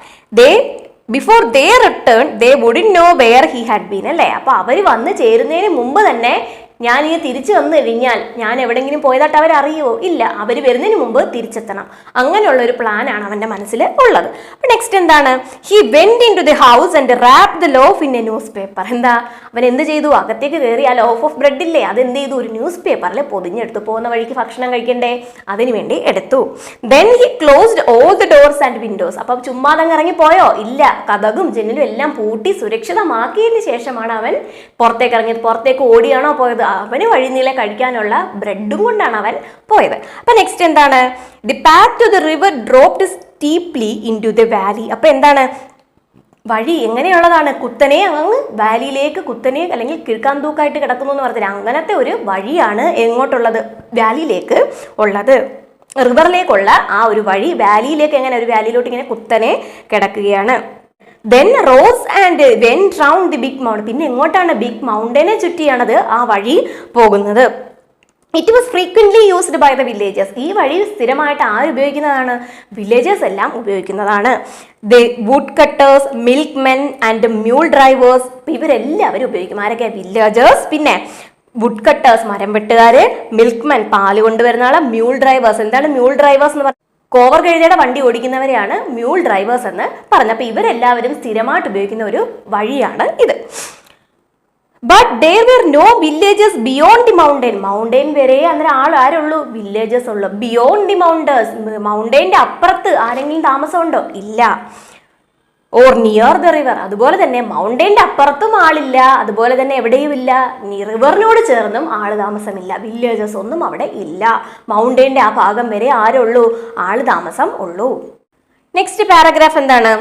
before they return they wouldn't know where he had been അല്ലേ. അപ്പൊ അവര് വന്ന് ചേരുന്നതിന് മുമ്പ് തന്നെ ഞാൻ ഈ തിരിച്ചു വന്നു കഴിഞ്ഞാൽ ഞാൻ എവിടെയെങ്കിലും പോയതായിട്ട് അവരറിയോ? ഇല്ല, അവർ വരുന്നതിന് മുമ്പ് തിരിച്ചെത്തണം. അങ്ങനെയുള്ള ഒരു പ്ലാനാണ് അവന്റെ മനസ്സിൽ ഉള്ളത്. അപ്പൊ നെക്സ്റ്റ് എന്താണ്? He went into the house and wrapped the loaf in a newspaper. എന്താ അവൻ എന്ത് ചെയ്തു? അകത്തേക്ക് കയറി ആ ലോഫ് ഓഫ് ബ്രെഡ് ഇല്ലേ, അത് എന്ത് ചെയ്തു? ഒരു ന്യൂസ് പേപ്പറിൽ പൊതിഞ്ഞെടുത്തു. പോകുന്ന വഴിക്ക് ഭക്ഷണം കഴിക്കണ്ടേ, അതിനു വേണ്ടി എടുത്തു. Then he closed all the doors and Windows. അപ്പൊ ചുമ്മാതങ്ങ് ഇറങ്ങി പോയോ? ഇല്ല, കതകും ജനലും എല്ലാം പൂട്ടി സുരക്ഷിതമാക്കിയതിന് ശേഷമാണ് അവൻ പുറത്തേക്ക് ഇറങ്ങിയത്. പുറത്തേക്ക് ഓടിയാണോ പോയത്? അവന് വഴിനീളെ കഴിക്കാനുള്ള ബ്രെഡും കൊണ്ടാണ് അവൻ പോയത്. അപ്പൊ നെക്സ്റ്റ് എന്താണ്? The path to the river dropped steeply into the valley. അപ്പൊ എന്താണ്? വഴി എങ്ങനെയുള്ളതാണ്? കുത്തനെ അങ്ങ് വാലിയിലേക്ക് കുത്തനെ അല്ലെങ്കിൽ കിഴക്കാന്തൂക്കായിട്ട് കിടക്കുന്നു എന്ന് പറഞ്ഞാൽ അങ്ങനത്തെ ഒരു വഴിയാണ് എങ്ങോട്ടുള്ളത്? വാലിയിലേക്ക് ഉള്ളത്. റിവറിലേക്കുള്ള ആ ഒരു വഴി വാലിയിലേക്ക് എങ്ങനെ? ഒരു വാലിയിലോട്ട് ഇങ്ങനെ കുത്തനെ കിടക്കുകയാണ്. Then rose and went round the big mountain. പിന്നെ എങ്ങോട്ടാണ്? ബിഗ് മൗണ്ടനെ ചുറ്റിയാണത് ആ വഴി പോകുന്നത്. It was frequently used by the villagers. ഈ വഴി സ്ഥിരമായിട്ട് ആര് ഉപയോഗിക്കുന്നതാണ്? വില്ലേജേഴ്സ് എല്ലാം ഉപയോഗിക്കുന്നതാണ്. The woodcutters, milkmen and mule drivers. ഇവരെല്ലാവരും ഉപയോഗിക്കും. ആരൊക്കെ? വില്ലേജേഴ്സ്, പിന്നെ വുഡ് കട്ടേഴ്സ് മരം വെട്ടുകാര്, മിൽക്ക് മെൻ പാല് കൊണ്ടുവരുന്ന ആള്, മ്യൂൾ ഡ്രൈവേഴ്സ്. എന്താണ് മ്യൂൾ ഡ്രൈവേഴ്സ് എന്ന് പറഞ്ഞാൽ? കോവർ കഴുതയുടെ വണ്ടി ഓടിക്കുന്നവരെയാണ് മ്യൂൾ ഡ്രൈവേഴ്സ് എന്ന് പറഞ്ഞത്. അപ്പൊ ഇവരെല്ലാവരും സ്ഥിരമായിട്ട് ഉപയോഗിക്കുന്ന ഒരു വഴിയാണ് ഇത്. But there were no villages beyond the mountain. Mountain വരെ അന്നേരം ആരുള്ളൂ? വില്ലേജസ് ഉള്ളു. ബിയോണ്ട് ദി മൗണ്ടേഴ്സ്, മൗണ്ടെയിന്റെ അപ്പുറത്ത് ആരെങ്കിലും താമസമുണ്ടോ? ഇല്ല. ഓർ നിയർ ദ റിവർ, അതുപോലെ തന്നെ മൗണ്ടെയിന്റെ അപ്പുറത്തും ആളില്ല, അതുപോലെ തന്നെ എവിടെയും ഇല്ല. റിവറിനോട് ചേർന്നും ആള് താമസമില്ല. വില്ലേജസ് ഒന്നും അവിടെ ഇല്ല. മൗണ്ടെയിന്റെ ആ ഭാഗം വരെ ആരുള്ളൂ? ആള് താമസം ഉള്ളൂ. നെക്സ്റ്റ് പാരഗ്രാഫ് എന്താണ്?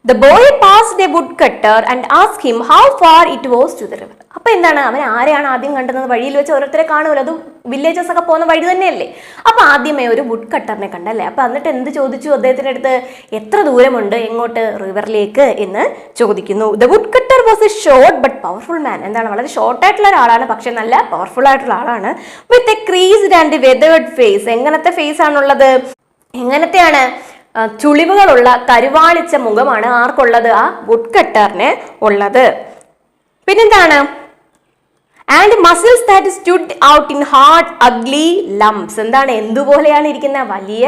The boy passed a woodcutter and asked him how far it was to the river. അപ്പൊ എന്താണ്? അവൻ ആരെയാണ് ആദ്യം കണ്ടത്? വഴിയിൽ വെച്ച് ഓരോരുത്തരെ കാണുമല്ലോ, അത് വില്ലേജസ് ഒക്കെ പോകുന്ന വഴി തന്നെയല്ലേ. അപ്പൊ ആദ്യമേ ഒരു വുഡ് കട്ടറിനെ കണ്ടല്ലേ. അപ്പൊ എന്നിട്ട് എന്ത് ചോദിച്ചു അദ്ദേഹത്തിന്റെ അടുത്ത്? എത്ര ദൂരമുണ്ട് എങ്ങോട്ട്? റിവറിലേക്ക് എന്ന് ചോദിക്കുന്നു. The would cutter was A short but powerful മാൻ. എന്താണ്? വളരെ ഷോർട്ട് ആയിട്ടുള്ള ഒരാളാണ്, പക്ഷെ നല്ല പവർഫുൾ ആയിട്ടുള്ള ആളാണ്. With a creased and weathered face. എങ്ങനത്തെ ഫേസ് ആണുള്ളത്? എങ്ങനത്തെയാണ്? ചുളിവുകളുള്ള കരുവാളിച്ച മുഖമാണ് ആർക്കുള്ളത്? ആ വുഡ് കട്ടറിന് ഉള്ളത്. പിന്നെന്താണ്? And muscles that stood out in hard ugly lumps. എന്താണ്? എന്തുപോലെയാണ് ഇരിക്കുന്ന? വലിയ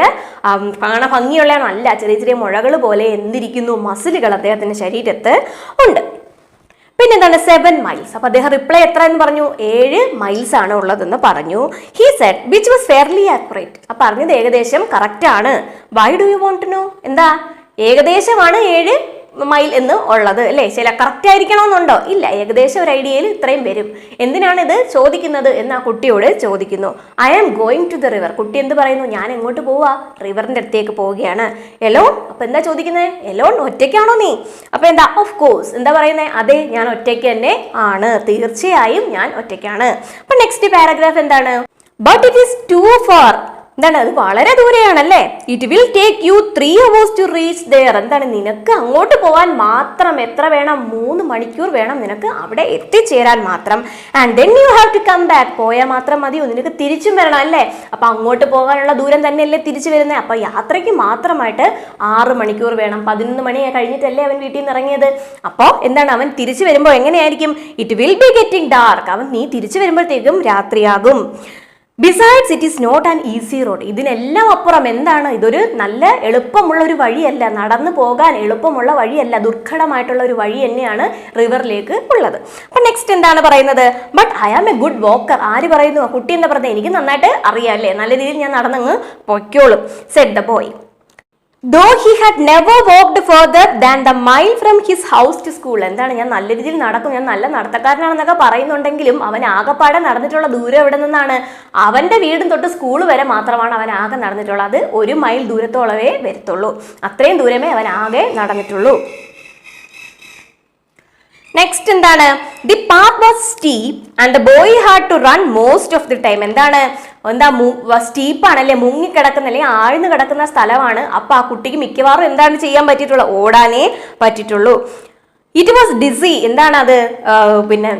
കാണാൻ ഭംഗിയുള്ളതാണ് അല്ല, ചെറിയ ചെറിയ മുഴകൾ പോലെ എന്തിരിക്കുന്നു? മസിലുകൾ അദ്ദേഹത്തിന്റെ ശരീരത്ത് ഉണ്ട്. പിന്നെന്താണ്? 7 miles. അപ്പൊ അദ്ദേഹം റിപ്ലൈ എത്ര എന്ന് പറഞ്ഞു? 7 miles ആണ് ഉള്ളതെന്ന് പറഞ്ഞു. He said which was fairly accurate. അപ്പൊ പറഞ്ഞത് ഏകദേശം കറക്റ്റ് ആണ്. Why do you want to know? എന്താ? ഏകദേശമാണ് 7 മൈൽ എന്ന് ഉള്ളത് അല്ലേ? ചില കറക്റ്റ് ആയിരിക്കണമെന്നുണ്ടോ? ഇല്ല, ഏകദേശം ഒരു ഐഡിയയിൽ ഇത്രയും വരും. എന്തിനാണ് ഇത് ചോദിക്കുന്നത് എന്ന് ആ കുട്ടിയോട് ചോദിക്കുന്നു. I am going to the river. കുട്ടി എന്ത് പറയുന്നു? ഞാൻ എങ്ങോട്ട് പോവാ? റിവറിന്റെ അടുത്തേക്ക് പോവുകയാണ്. എലോൺ. അപ്പൊ എന്താ ചോദിക്കുന്നത്? എലോൺ, ഒറ്റയ്ക്കാണോ നീ? അപ്പൊ എന്താ? Of course. എന്താ പറയുന്നത്? അതെ, ഞാൻ ഒറ്റയ്ക്ക് തന്നെ ആണ്, തീർച്ചയായും ഞാൻ ഒറ്റയ്ക്കാണ്. അപ്പൊ നെക്സ്റ്റ് പാരഗ്രാഫ് എന്താണ്? But it is too far. എന്താണ്? അത് വളരെ ദൂരെയാണല്ലേ. It will take you 3 hours to reach there. എന്താണ്? നിനക്ക് അങ്ങോട്ട് പോകാൻ മാത്രം എത്ര വേണം? 3 മണിക്കൂർ വേണം നിനക്ക് അവിടെ എത്തിച്ചേരാൻ മാത്രം. And then you have to come back. പോയാൽ മാത്രം മതിയോ? നിനക്ക് തിരിച്ചും വരണം അല്ലേ? അപ്പൊ അങ്ങോട്ട് പോകാനുള്ള ദൂരം തന്നെയല്ലേ തിരിച്ചു വരുന്നത്. അപ്പൊ യാത്രയ്ക്ക് മാത്രമായിട്ട് 6 മണിക്കൂർ വേണം. 11 മണി കഴിഞ്ഞിട്ടല്ലേ അവൻ വീട്ടിൽ നിന്ന് ഇറങ്ങിയത്. അപ്പോൾ എന്താണ്? അവൻ തിരിച്ചു വരുമ്പോൾ എങ്ങനെയായിരിക്കും? It will be getting dark. അവൻ നീ തിരിച്ചു വരുമ്പോഴത്തേക്കും രാത്രിയാകും. Besides it is not an easy road. ഇതിനെല്ലാം അപ്പുറം എന്താണ്? ഇതൊരു നല്ല എളുപ്പമുള്ള ഒരു വഴിയല്ല, നടന്നു പോകാൻ എളുപ്പമുള്ള വഴിയല്ല, ദുർഘടമായിട്ടുള്ള ഒരു വഴി തന്നെയാണ് റിവറിലേക്ക് ഉള്ളത്. അപ്പൊ നെക്സ്റ്റ് എന്താണ് പറയുന്നത്? But I am a good walker. ആര് പറയുന്നു? കുട്ടി എന്താ പറയുന്നത്? എനിക്ക് നന്നായിട്ട് അറിയാം അല്ലേ, നല്ല രീതിയിൽ ഞാൻ നടന്നങ്ങ് പൊയ്ക്കോളും. Said the boy. Though he had never walked further than the mile from his house to school. എന്താണ്? ഞാൻ നല്ല രീതിയിൽ നടക്കും, ഞാൻ നല്ല നടത്തക്കാരനാണെന്നൊക്കെ പറയുന്നുണ്ടെങ്കിലും അവൻ ആകെപ്പാടെ നടന്നിട്ടുള്ള ദൂരം എവിടെ നിന്നാണ്? അവന്റെ വീടും തൊട്ട് സ്കൂൾ വരെ മാത്രമാണ് അവൻ ആകെ നടന്നിട്ടുള്ളത്. അത് 1 മൈൽ ദൂരത്തോളവേ വരത്തുള്ളൂ. അത്രയും ദൂരമേ അവൻ ആകെ നടന്നിട്ടുള്ളൂ. നെക്സ്റ്റ് എന്താണ്? The path was steep and the boy had to run most of the time. എന്താണ്? എന്താ? സ്റ്റീപ്പാണല്ലേ, മുങ്ങിക്കിടക്കുന്ന അല്ലെങ്കിൽ ആഴ്ന്നു കിടക്കുന്ന സ്ഥലമാണ്. അപ്പൊ ആ കുട്ടിക്ക് മിക്കവാറും എന്താണ് ചെയ്യാൻ പറ്റിയിട്ടുള്ളത്? ഓടാനേ പറ്റിയിട്ടുള്ളൂ. It was dizzy. എന്താണ് അത്? പിന്നെ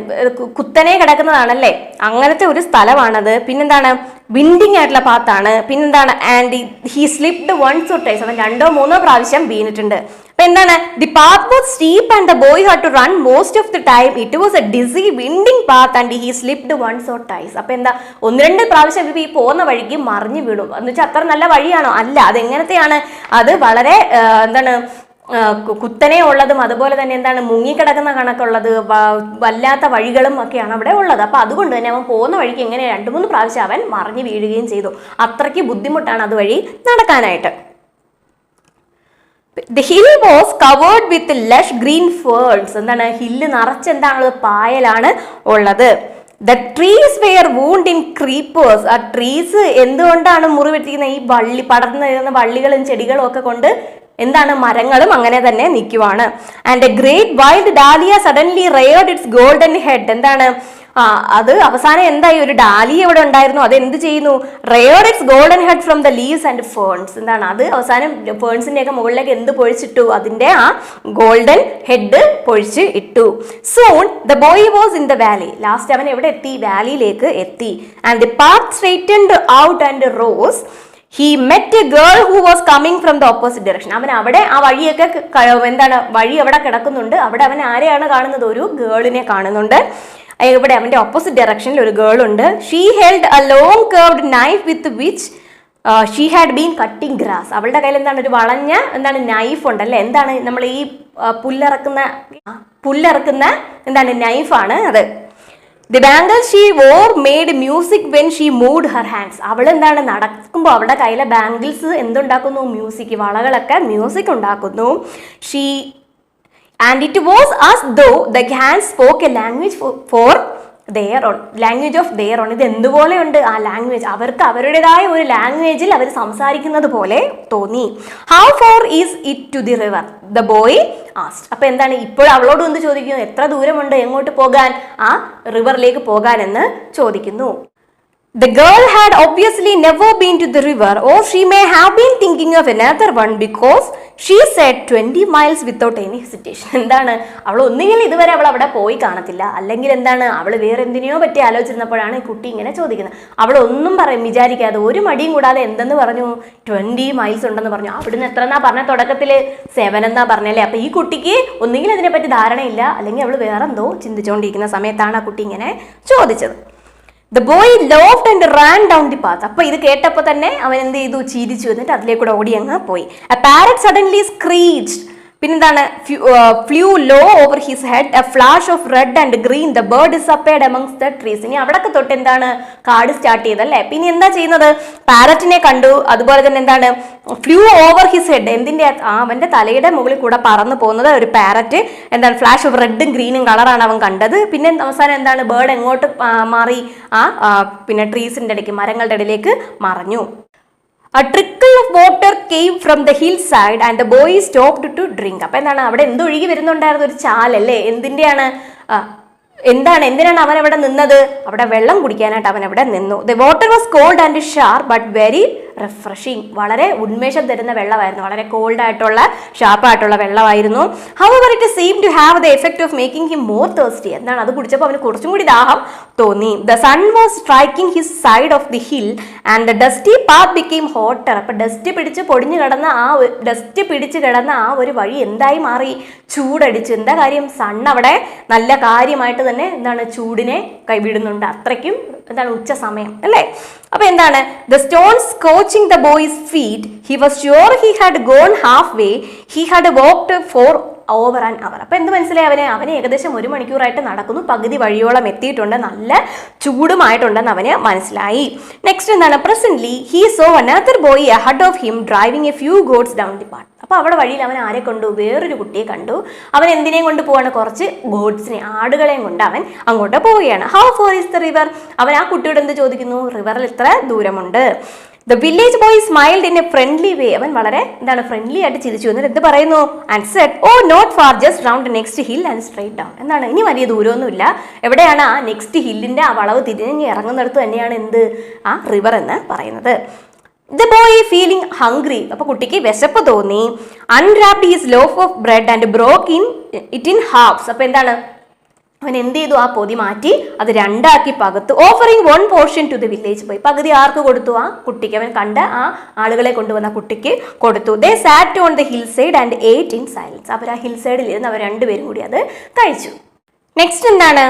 കുത്തനെ കിടക്കുന്നതാണല്ലേ, അങ്ങനത്തെ ഒരു സ്ഥലമാണത്. പിന്നെന്താണ്? വിൻഡിങ് ആയിട്ടുള്ള പാത്താണ്. പിന്നെന്താണ്, and he slipped once or twice, അവൻ 2-3 പ്രാവശ്യം വീണിട്ടുണ്ട്. അപ്പൊ എന്താണ്, the path was steep and the boy had to run most of the time. It was a dizzy winding path and he slipped once or twice. അപ്പൊ എന്താ, 1-2 പ്രാവശ്യം ഈ പോകുന്ന വഴിക്ക് മറിഞ്ഞു വീണു എന്ന് വെച്ചാൽ അത്ര നല്ല വഴിയാണോ? അല്ല. അതെങ്ങനത്തെയാണ്, അത് വളരെ എന്താണ്, കുത്തനെ ഉള്ളതും അതുപോലെ തന്നെ എന്താണ്, മുങ്ങിക്കിടക്കുന്ന കണക്കുള്ളത്, വല്ലാത്ത വഴികളും ഒക്കെയാണ് അവിടെ ഉള്ളത്. അപ്പൊ അതുകൊണ്ട് തന്നെ അവൻ പോകുന്ന വഴിക്ക് എങ്ങനെ 2-3 പ്രാവശ്യം അവൻ മറിഞ്ഞു വീഴുകയും ചെയ്തു. അത്രയ്ക്ക് ബുദ്ധിമുട്ടാണ് അതുവഴി നടക്കാനായിട്ട്. The hill was covered with lush green ferns. എന്താണ്, ഹില്ല് നിറച്ച് എന്താണുള്ളത്, പായലാണ് ഉള്ളത്. The trees were wound in creepers. ആ ട്രീസ് എന്തുകൊണ്ടാണ് മുറിവെട്ടിരിക്കുന്നത്? ഈ വള്ളി പടർന്നു വരുന്ന വള്ളികളും ചെടികളും ഒക്കെ കൊണ്ട് എന്താണ്, മരങ്ങളും അങ്ങനെ തന്നെ നിൽക്കുവാണ്. And a great wild dahlia suddenly reared its golden head. എന്താണ്, അത് അവസാനം എന്തായി, ഒരു ഡാലിയ ഇവിടെ ഉണ്ടായിരുന്നു, അത് എന്ത് ചെയ്യുന്നു, reared its golden head from the leaves and ferns. എന്താണ്, അത് അവസാനം ഫേൺസിന്റെ ഒക്കെ മുകളിലേക്ക് എന്ത് പൊഴിച്ചിട്ടു, അതിന്റെ ആ ഗോൾഡൻ ഹെഡ് പൊഴിച്ച് ഇട്ടു. Soon the boy was in the valley. Last അവൻ എവിടെ എത്തി, വാലിയിലേക്ക് എത്തി. And the path straightened out and rose. He met a girl who was coming from the opposite direction. അവൻ അവിടെ ആ വഴിയൊക്കെ എന്താണ്, വഴി അവിടെ കിടക്കുന്നുണ്ട്. അവിടെ അവൻ ആരെയാണ് കാണുന്നത്, ഒരു ഗേളിനെ കാണുന്നുണ്ട്. ഇവിടെ അവന്റെ ഓപ്പോസിറ്റ് ഡയറക്ഷനിൽ ഒരു ഗേൾ ഉണ്ട്. She held A long curved knife with which she had been cutting grass. അവളുടെ കയ്യിൽ എന്താണ്, ഒരു വളഞ്ഞ എന്താണ് നൈഫ് ഉണ്ടല്ലേ, എന്താണ് നമ്മൾ ഈ പുല്ലിറക്കുന്ന എന്താണ് നൈഫാണ് അത്. The bangles she wore made music when she moved her hands. അവൾ എന്താണ്, നടക്കുമ്പോൾ അവളുടെ കയ്യിലെ ബാംഗിൾസ് എന്തുണ്ടാക്കുന്നു, മ്യൂസിക്, വളകളൊക്കെ മ്യൂസിക് ഉണ്ടാക്കുന്നു. And it was as though the hands spoke a language for their own, language of their own. ഇത് എന്തുപോലെയുണ്ട് ആ ലാംഗ്വേജ്, അവർക്ക് അവരുടേതായ ഒരു ലാംഗ്വേജിൽ അവർ സംസാരിക്കുന്നത് പോലെ തോന്നി. How far is it to the river? The boy asked. അപ്പൊ എന്താണ്, ഇപ്പോൾ അവളോട് എന്ത് ചോദിക്കുന്നു, എത്ര ദൂരമുണ്ട് എങ്ങോട്ട് പോകാൻ, ആ റിവറിലേക്ക് പോകാൻ എന്ന് ചോദിക്കുന്നു. The girl had obviously never been to the river, or she may have been thinking of another one, because she said 20 miles without any hesitation. എന്താണ്, അവൾ ഒന്നുകിൽ ഇതുവരെ അവൾ അവിടെ പോയി കാണത്തില്ല, അല്ലെങ്കിൽ എന്താണ്, അവൾ വേറെ എന്തിനെയോ പറ്റി ആലോചിച്ചിരുന്നപ്പോഴാണ് ഈ കുട്ടി ഇങ്ങനെ ചോദിക്കുന്നത്. അവൾ ഒന്നും വിചാരിക്കാതെ ഒരു മടിയും കൂടാതെ എന്തെന്ന് പറഞ്ഞു, 20 miles ഉണ്ടെന്ന് പറഞ്ഞു. അവിടുന്ന് എത്രന്നാ പറഞ്ഞ, തുടക്കത്തിൽ 7 എന്നാ പറഞ്ഞല്ലേ. അപ്പൊ ഈ കുട്ടിക്ക് ഒന്നുകിൽ അതിനെപ്പറ്റി ധാരണയില്ല, അല്ലെങ്കിൽ അവൾ വേറെന്തോ ചിന്തിച്ചുകൊണ്ടിരിക്കുന്ന സമയത്താണ് ആ കുട്ടി ഇങ്ങനെ ചോദിച്ചത്. The boy laughed and ran down the path. അപ്പോൾ ഇത് കേട്ടപ്പോൾ തന്നെ അവൻ എന്ത് ചെയ്തു, ചിരിച്ചു, എന്നിട്ട് അതിലേക്കൂടെ ഓടി അങ്ങ് പോയി. A parrot suddenly screeched. പിന്നെന്താണ്, flew low over his head, a flash of red and green, the bird disappeared amongst the trees. ഇനി അവിടൊക്കെ തൊട്ട് എന്താണ്, കാട് സ്റ്റാർട്ട് ചെയ്തല്ലേ. പിന്നെ എന്താ ചെയ്യുന്നത്, പാരറ്റിനെ കണ്ടു, അതുപോലെ തന്നെ എന്താണ്, ഫ്ലൂ ഓവർ ഹിസ് ഹെഡ്, എന്തിന്റെ, അവന്റെ തലയുടെ മുകളിൽ കൂടെ പറന്നു പോകുന്നത് ഒരു പാരറ്റ്. എന്താണ്, ഫ്ലാഷ് ഓഫ് റെഡും ഗ്രീനും കളറാണ് അവൻ കണ്ടത്. പിന്നെ അവസാനം എന്താണ്, ബേർഡ് എങ്ങോട്ട് മാറി, പിന്നെ ട്രീസിന്റെ ഇടയ്ക്ക്, മരങ്ങളുടെ ഇടയിലേക്ക് മറഞ്ഞു. A trickle of water came from the hillside and the boy stopped to drink. അപ്പൊ എന്താണ്, അവിടെ എന്തൊഴുകി വരുന്നുണ്ടായിരുന്നു, ഒരു ചാലല്ലേ, എന്തിനാണ് അവൻ അവിടെ നിന്നത്, അവിടെ വെള്ളം കുടിക്കാനായിട്ട് അവൻ അവിടെ നിന്നു. The water was cold and sharp but very refreshing. വളരെ ഉന്മേഷം തരുന്ന വെള്ളമായിരുന്നു, വളരെ കോൾഡ് ആയിട്ടുള്ള ഷാർപ്പായിട്ടുള്ള വെള്ളമായിരുന്നു. However, it seemed to have the effect of making him more thirsty. എന്താണ്, അത് കുടിച്ചപ്പോൾ അവന് കുറച്ചും കൂടി ദാഹം തോന്നി. The sun was striking his side of the hill and the dusty path became hotter. അപ്പൊ ഡസ്റ്റ് പിടിച്ച് കിടന്ന ആ ഒരു വഴി എന്തായി മാറി, ചൂടടിച്ച്. എന്താ കാര്യം, സൺ അവിടെ നല്ല കാര്യമായിട്ട് തന്നെ എന്താണ്, ചൂടിനെ കൈവിടുന്നുണ്ട്. അത്രയ്ക്കും എന്താണ്, ഉച്ച സമയം അല്ലേ. അപ്പൊ എന്താണ്, the stones scorching the boy's feet, he was sure he had gone halfway, he had walked for over an hour. അപ്പൊ എന്ത് മനസ്സിലായി, അവനെ ഏകദേശം 1 മണിക്കൂറായിട്ട് നടക്കുന്നു, പകുതി വഴിയോളം എത്തിയിട്ടുണ്ട്, നല്ല ചൂടുമായിട്ടുണ്ടെന്ന് അവന് മനസ്സിലായി. നെക്സ്റ്റ് എന്താണ്, presently he saw another boy ahead of him driving a few goats down the path. അപ്പൊ അവിടെ വഴിയിൽ അവൻ ആരെ കണ്ടു, വേറൊരു കുട്ടിയെ കണ്ടു. അവൻ എന്തിനേയും കൊണ്ട് പോവാണ്, കുറച്ച് ഗോഡ്സിനെ, ആടുകളെയും കൊണ്ട് അവൻ അങ്ങോട്ട് പോവുകയാണ്. How far is the river? അവൻ ആ കുട്ടിയോട് എന്ത് ചോദിക്കുന്നു, റിവറിൽ എത്ര ദൂരമുണ്ട്. The village boy smiled in a friendly way. അവൻ വളരെ എന്താണ്, ഫ്രണ്ട്ലി ആയിട്ട് ചിരിച്ചു. എന്നിട്ട് എന്ത് പറയുന്നു, and said, oh not far, just round the next hill and straight down. എന്താണ്, ഇനി വലിയ ദൂരമൊന്നുമില്ല, എവിടെയാണ്, ആ നെക്സ്റ്റ് ഹില്ലിന്റെ ആ വളവ് തിരിഞ്ഞ് ഇറങ്ങുന്നിടത്ത് തന്നെയാണ് എന്ത്, ആ റിവർ എന്ന് പറയുന്നത്. The boy feeling hungry. അപ്പൊ കുട്ടിക്ക് വിശപ്പ് തോന്നി. Unwrapped his loaf of bread and broke it in halves. അപ്പൊ എന്താണ്, അവൻ എന്ത് ചെയ്തു? ആ പൊതി മാറ്റി അത് രണ്ടാക്കി പകുത്തു. Offering 1 portion to the village boy. പകുതി ആർക്ക് കൊടുത്തു? ആ കുട്ടിക്ക്. അവൻ കണ്ട ആ ആളുകളെ കൊണ്ടുവന്ന കുട്ടിക്ക് കൊടുത്തു. They sat on the hill side and ate in silence. അവർ ആ ഹിൽ സൈഡിൽ ഇരുന്ന് അവർ രണ്ടുപേരും കൂടി അത് കഴിച്ചു. നെക്സ്റ്റ് എന്താണ്?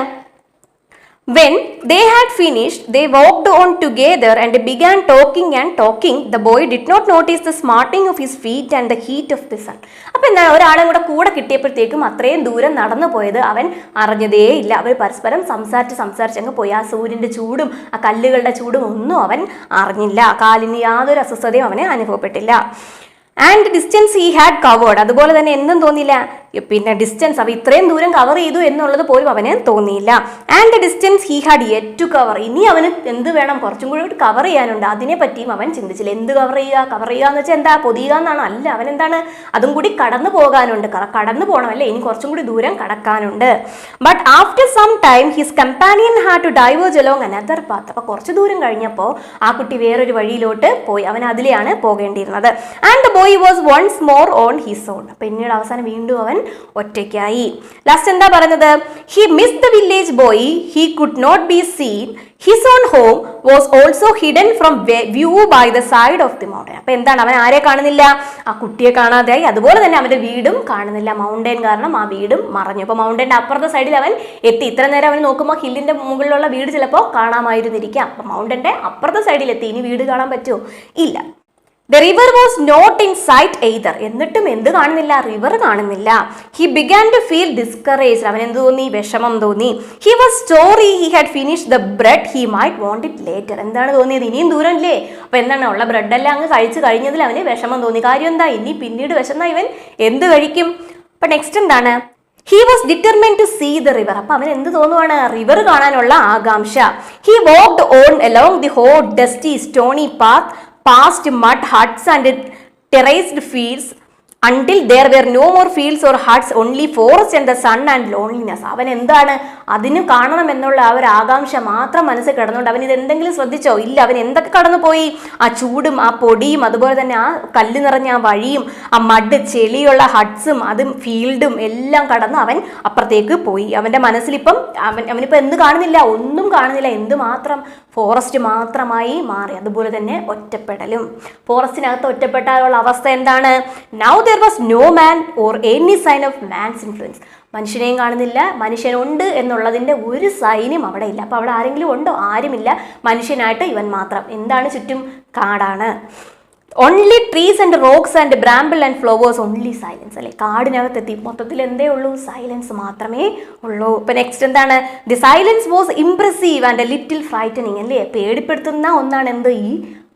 When they had finished, they walked on together and began talking and talking. The boy did not notice the smarting of his feet and the heat of the sun. അപ്പോൾ എന്താണ്, ഒരാളും കൂടെ കിട്ടിയപ്പോഴത്തേക്കും അത്രയും ദൂരം നടന്നു പോയത് അവൻ അറിഞ്ഞതേ ഇല്ല. അവർ പരസ്പരം സംസാരിച്ചങ്ങ് പോയി. ആ സൂര്യൻ്റെ ചൂടും ആ കല്ലുകളുടെ ചൂടും ഒന്നും അവൻ അറിഞ്ഞില്ല. കാലിന് യാതൊരു അസ്വസ്ഥതയും അവനെ അനുഭവപ്പെട്ടില്ല. And distance he had covered. അതുപോലെ തന്നെ എന്തും തോന്നിയില്ല. പിന്നെ ഡിസ്റ്റൻസ്, അവ ഇത്രയും ദൂരം കവർ ചെയ്തു എന്നുള്ളത് പോലും അവന് തോന്നിയില്ല. And distance he had yet to cover. ഇനി അവന് എന്ത് വേണം? കുറച്ചും കൂടി കവർ ചെയ്യാനുണ്ട്. അതിനെ പറ്റിയും അവൻ ചിന്തിച്ചില്ല. എന്ത് കവർ ചെയ്യുക എന്ന് വെച്ചാൽ എന്താ? പൊതിയുക എന്നാണ്? അല്ല, അവൻ എന്താണ്? അതും കൂടി കടന്നു പോകാനുണ്ട്. കടന്നു പോകണം അല്ലേ? ഇനി കുറച്ചും കൂടി ദൂരം കടക്കാനുണ്ട്. But after some time his companion had to diverge along another path. അപ്പോൾ കുറച്ച് ദൂരം കഴിഞ്ഞപ്പോൾ ആ കുട്ടി വേറൊരു വഴിയിലോട്ട് പോയി. അവൻ അതിലെയാണ് പോകേണ്ടിയിരുന്നത്. And the boy was once more on his own. പിന്നീട് അവസാനം വീണ്ടും അവൻ ഒറ്റയ്ക്കായി. ലാസ്റ്റ് എന്താ പറയുന്നത്? He missed the village boy, he could not be seen, his own home was also hidden from view by the side of the mountain. അപ്പൊ എന്താണ്? അവൻ ആരെ കാണുന്നില്ല? ആ കുട്ടിയെ കാണാതെയായി. അതുപോലെ തന്നെ അവന്റെ വീടും കാണുന്നില്ല. മൗണ്ടൻ കാരണം ആ വീടും മറഞ്ഞു. അപ്പൊ മൗണ്ടന്റെ അപ്പുറത്തെ സൈഡിൽ അവൻ എത്തി. ഇത്ര നേരം അവൻ നോക്കുമ്പോൾ ഹില്ലിന്റെ മുകളിലുള്ള വീട് ചിലപ്പോൾ കാണാമായിരുന്നിരിക്കാം. അപ്പൊ മൗണ്ടന്റെ അപ്പുറത്തെ സൈഡിൽ എത്തി. ഇനി വീട് കാണാൻ പറ്റുമോ? ഇല്ല. The river was not in sight either. എന്നിട്ടും എന്ത് കാണുന്നില്ല? റിവർ കാണുന്നില്ല. He began to feel discouraged. അവൻ എന്ത് തോന്നി? വിഷമം തോന്നി. He was sorry he had finished the bread. He might want it later. എന്താണ് തോന്നിയത്? ഇനിയും ദൂരം ഇല്ലേ? അപ്പൊ എന്താണ്? ഉള്ള ബ്രെഡെല്ലാം അങ്ങ് കഴിച്ചു കഴിഞ്ഞതിൽ അവന് വിഷമം തോന്നി. കാര്യം എന്താ? ഇനി പിന്നീട് വിശന്ന ഇവൻ എന്ത് കഴിക്കും? അപ്പൊ നെക്സ്റ്റ് എന്താണ്? He was determined to see the river. അപ്പൊ അവൻ എന്ത് തോന്നുവാണ്? റിവർ കാണാനുള്ള ആകാംക്ഷ. He walked on along the hot, dusty, stony path past mud huts and terraced fields until there were no more fields or huts, only forest and the sun and loneliness. അവൻ എന്താണ്? അതിന് കാണണം എന്നുള്ള ആ ഒരു ആകാംക്ഷ മാത്രം മനസ്സിൽ കിടന്നുകൊണ്ട് അവൻ ഇത് എന്തെങ്കിലും ശ്രദ്ധിച്ചോ? ഇല്ല. അവൻ എന്തൊക്കെ കടന്നു പോയി? ആ ചൂടും ആ പൊടിയും അതുപോലെ തന്നെ ആ കല്ല് നിറഞ്ഞ ആ വഴിയും ആ മഡ് ചെളിയുള്ള ഹട്ട്സും അതും ഫീൽഡും എല്ലാം കടന്ന് അവൻ അപ്പുറത്തേക്ക് പോയി. അവൻ്റെ മനസ്സിലിപ്പം അവനിപ്പോൾ എന്ത് കാണുന്നില്ല? ഒന്നും കാണുന്നില്ല. എന്ത് മാത്രം? ഫോറസ്റ്റ് മാത്രമായി മാറി. അതുപോലെ തന്നെ ഒറ്റപ്പെടലും. ഫോറസ്റ്റിനകത്ത് ഒറ്റപ്പെട്ടാലുള്ള അവസ്ഥ എന്താണ്? Now there was no man or any sign of man's influence. മനുഷ്യനെയും കാണുന്നില്ല, മനുഷ്യനുണ്ട് എന്നുള്ളതിൻ്റെ ഒരു സൈന്യം അവിടെ ഇല്ല. അപ്പോൾ അവിടെ ആരെങ്കിലും ഉണ്ടോ? ആരുമില്ല. മനുഷ്യനായിട്ട് ഇവൻ മാത്രം. എന്താണ്? ചുറ്റും കാടാണ്. Only trees and rocks and bramble and flowers, only silence അല്ലേ? കാടിനകത്തെത്തി. മൊത്തത്തിൽ എന്തേ ഉള്ളൂ? സൈലൻസ് മാത്രമേ ഉള്ളൂ. ഇപ്പൊ നെക്സ്റ്റ് എന്താണ്? The silence was impressive and A little frightening അല്ലേ? പേടിപ്പെടുത്തുന്ന ഒന്നാണ് എന്ത്? ഈ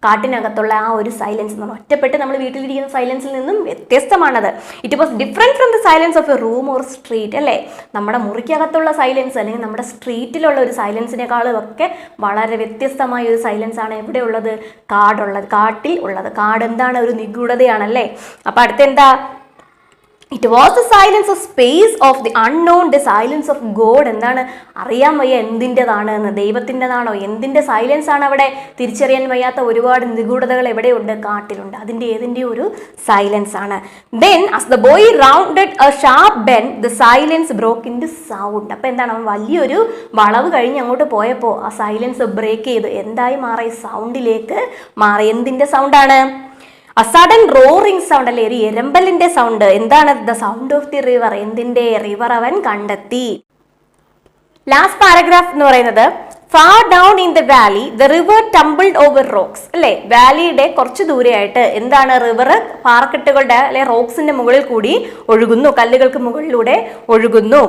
കാട്ടിനകത്തുള്ള ആ ഒരു സൈലൻസ്. നമ്മൾ ഒറ്റപ്പെട്ട് നമ്മൾ വീട്ടിലിരിക്കുന്ന സൈലൻസിൽ നിന്നും വ്യത്യസ്തമാണത്. It was different from the silence of a room or street അല്ലേ? നമ്മുടെ മുറിക്കകത്തുള്ള സൈലൻസ് അല്ലെങ്കിൽ നമ്മുടെ സ്ട്രീറ്റിലുള്ള ഒരു സൈലൻസിനേക്കാളും ഒക്കെ വളരെ വ്യത്യസ്തമായ ഒരു സൈലൻസ് ആണ് എവിടെ ഉള്ളത്? കാട്ടിൽ ഉള്ളത്. കാട് എന്താണ്? ഒരു നിഗൂഢതയാണല്ലേ? അപ്പം അടുത്തെന്താ? It was the silence of space of the unknown, the silence of God. എന്താണ്? അറിയാൻ വയ്യ എന്തിൻ്റെതാണ് എന്ന്. ദൈവത്തിൻ്റെതാണോ? എന്തിൻ്റെ സൈലൻസ് ആണ് അവിടെ? തിരിച്ചറിയാൻ വയ്യാത്ത ഒരുപാട് നിഗൂഢതകൾ എവിടെയുണ്ട്? കാട്ടിലുണ്ട്. ഏതിൻ്റെ ഒരു സൈലൻസ് ആണ്. Then as the boy rounded a sharp bend the silence broke into sound. അപ്പോൾ എന്താണ്? അവൻ വലിയൊരു വളവ് കഴിഞ്ഞ് അങ്ങോട്ട് പോയപ്പോൾ ആ സൈലൻസ് ബ്രേക്ക് ചെയ്ത് എന്തായി മാറി? സൗണ്ടിലേക്ക് മാറി. എന്തിൻ്റെ സൗണ്ടാണ്? A sudden roaring sound അല്ലേ? ഒരു എരമ്പലിന്റെ സൗണ്ട്. എന്താണ്? The sound of the river. എന്തിന്റെ? റിവർ അവൻ കണ്ടെത്തി. ലാസ്റ്റ് പാരഗ്രാഫ് എന്ന് പറയുന്നത് far down in the Valley the river ടംബിൾഡ് over rocks അല്ലേ? വാലിയുടെ കുറച്ച് ദൂരെയായിട്ട് എന്താണ്? റിവർ പാറക്കെട്ടുകളുടെ അല്ലെ റോക്സിന്റെ മുകളിൽ കൂടി ഒഴുകുന്നു. കല്ലുകൾക്ക് മുകളിലൂടെ ഒഴുകുന്നു.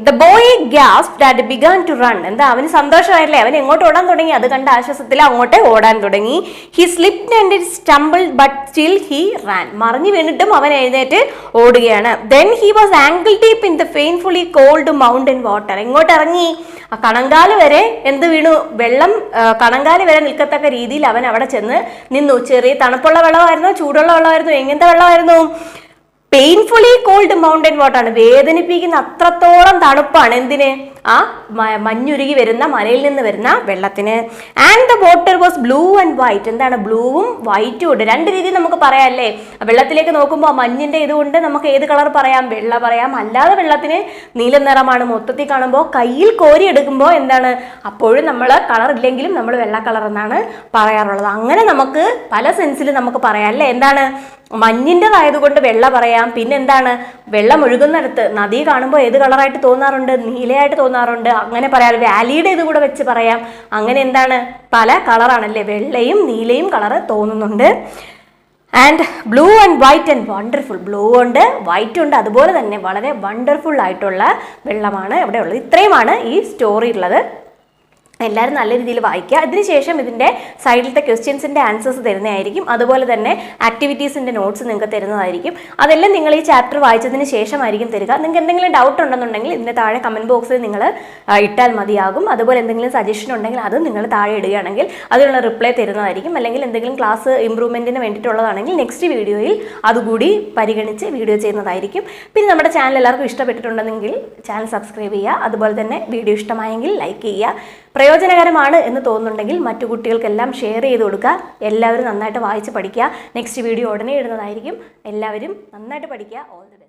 The boy gasped and began to run. എന്താ? അവന് സന്തോഷമായില്ലേ? അവൻ എങ്ങോട്ട് ഓടാൻ തുടങ്ങി? അത് കണ്ട ആശ്വാസത്തിൽ അങ്ങോട്ട് ഓടാൻ തുടങ്ങി. He slipped and stumbled but still he ran. മറിഞ്ഞു വീണിട്ടും അവൻ എഴുന്നേറ്റ് ഓടുകയാണ്. Then he was ankle deep in the painfully cold mountain water. എങ്ങോട്ട് ഇറങ്ങി? ആ കണങ്കാല് വരെ എന്ത് വീണു? വെള്ളം കണങ്കാല് വരെ നിൽക്കത്തക്ക രീതിയിൽ അവൻ അവിടെ ചെന്ന് നിന്നു. ചെറിയ തണുപ്പുള്ള വെള്ളമായിരുന്നു? ചൂടുള്ള വെള്ളമായിരുന്നു? എങ്ങനത്തെ വെള്ളമായിരുന്നു? പെയിൻഫുള്ളി കോൾഡ് മൗണ്ടൻ വാട്ടർ ആണ്, വേദനിപ്പിക്കുന്ന അത്രത്തോളം തണുപ്പാണ് എന്തിന്, ആ മഞ്ഞുരുകി വരുന്ന മലയിൽ നിന്ന് വരുന്ന വെള്ളത്തിന്. And the water was blue and white, എന്താണ് ബ്ലൂവും വൈറ്റും ഉണ്ട്. രണ്ട് രീതിയിൽ നമുക്ക് പറയാം അല്ലേ. വെള്ളത്തിലേക്ക് നോക്കുമ്പോൾ മഞ്ഞിന്റെ ഇതുകൊണ്ട് നമുക്ക് ഏത് കളർ പറയാം, വെള്ള പറയാം. അല്ലാതെ വെള്ളത്തിന് നീല നിറമാണ്. മൊത്തത്തിൽ കാണുമ്പോൾ കയ്യിൽ കോരി എടുക്കുമ്പോൾ എന്താണ്, അപ്പോഴും നമ്മൾ കളർ ഇല്ലെങ്കിലും നമ്മൾ വെള്ള കളർ എന്നാണ് പറയാറുള്ളത്. അങ്ങനെ നമുക്ക് പല സെൻസിൽ നമുക്ക് പറയാം അല്ലേ. എന്താണ്, മഞ്ഞിൻ്റെതായതുകൊണ്ട് വെള്ള പറയാം. പിന്നെ എന്താണ്, വെള്ളം ഒഴുകുന്നിടത്ത് നദി കാണുമ്പോൾ ഏത് കളറായിട്ട് തോന്നാറുണ്ട്, നീലയായിട്ട് തോന്നാറുണ്ട്. അങ്ങനെ പറയാം. വാലിയുടെ ഇത് കൂടെ വെച്ച് പറയാം. അങ്ങനെ എന്താണ്, പല കളറാണല്ലേ, വെള്ളയും നീലയും കളറ് തോന്നുന്നുണ്ട്. And blue and white and wonderful, blue ഉണ്ട് വൈറ്റ് ഉണ്ട്, അതുപോലെ തന്നെ വളരെ വണ്ടർഫുൾ ആയിട്ടുള്ള വെള്ളമാണ് ഇവിടെ ഉള്ളത്. ഇത്രയുമാണ് ഈ സ്റ്റോറി ഉള്ളത്. എല്ലാവരും നല്ല രീതിയിൽ വായിക്കുക. അതിനുശേഷം ഇതിൻ്റെ സൈഡിലത്തെ ക്വസ്റ്റ്യൻസിൻ്റെ ആൻസേഴ്സ് തരുന്നതായിരിക്കും. അതുപോലെ തന്നെ ആക്ടിവിറ്റീസിൻ്റെ നോട്ട്സ് നിങ്ങൾക്ക് തരുന്നതായിരിക്കും. അതെല്ലാം നിങ്ങൾ ഈ ചാപ്റ്റർ വായിച്ചതിന് ശേഷമായിരിക്കും തരിക. നിങ്ങൾക്ക് എന്തെങ്കിലും ഡൗട്ട് ഉണ്ടെന്നുണ്ടെങ്കിൽ ഇതിൻ്റെ താഴെ കമൻറ്റ് ബോക്സിൽ നിങ്ങൾ ഇട്ടാൽ മതിയാകും. അതുപോലെ എന്തെങ്കിലും സജഷൻ ഉണ്ടെങ്കിൽ അതും നിങ്ങൾ താഴെ ഇടുകയാണെങ്കിൽ അതിനുള്ള റിപ്ലൈ തരുന്നതായിരിക്കും. അല്ലെങ്കിൽ എന്തെങ്കിലും ക്ലാസ് ഇമ്പ്രൂവ്മെൻറ്റിന് വേണ്ടിയിട്ടുള്ളതാണെങ്കിൽ നെക്സ്റ്റ് വീഡിയോയിൽ അതുകൂടി പരിഗണിച്ച് വീഡിയോ ചെയ്യുന്നതായിരിക്കും. പിന്നെ നമ്മുടെ ചാനൽ എല്ലാവർക്കും ഇഷ്ടപ്പെട്ടിട്ടുണ്ടെങ്കിൽ ചാനൽ സബ്സ്ക്രൈബ് ചെയ്യുക. അതുപോലെ തന്നെ വീഡിയോ ഇഷ്ടമായെങ്കിൽ ലൈക്ക് ചെയ്യുക. പ്രയോജനകരമാണ് എന്ന് തോന്നുന്നുണ്ടെങ്കിൽ മറ്റു കുട്ടികൾക്കെല്ലാം ഷെയർ ചെയ്ത് കൊടുക്കുക. എല്ലാവരും നന്നായിട്ട് വായിച്ച് പഠിക്കുക. നെക്സ്റ്റ് വീഡിയോ ഉടനെ ഇടുന്നതായിരിക്കും. എല്ലാവരും നന്നായിട്ട് പഠിക്കുക. All the best.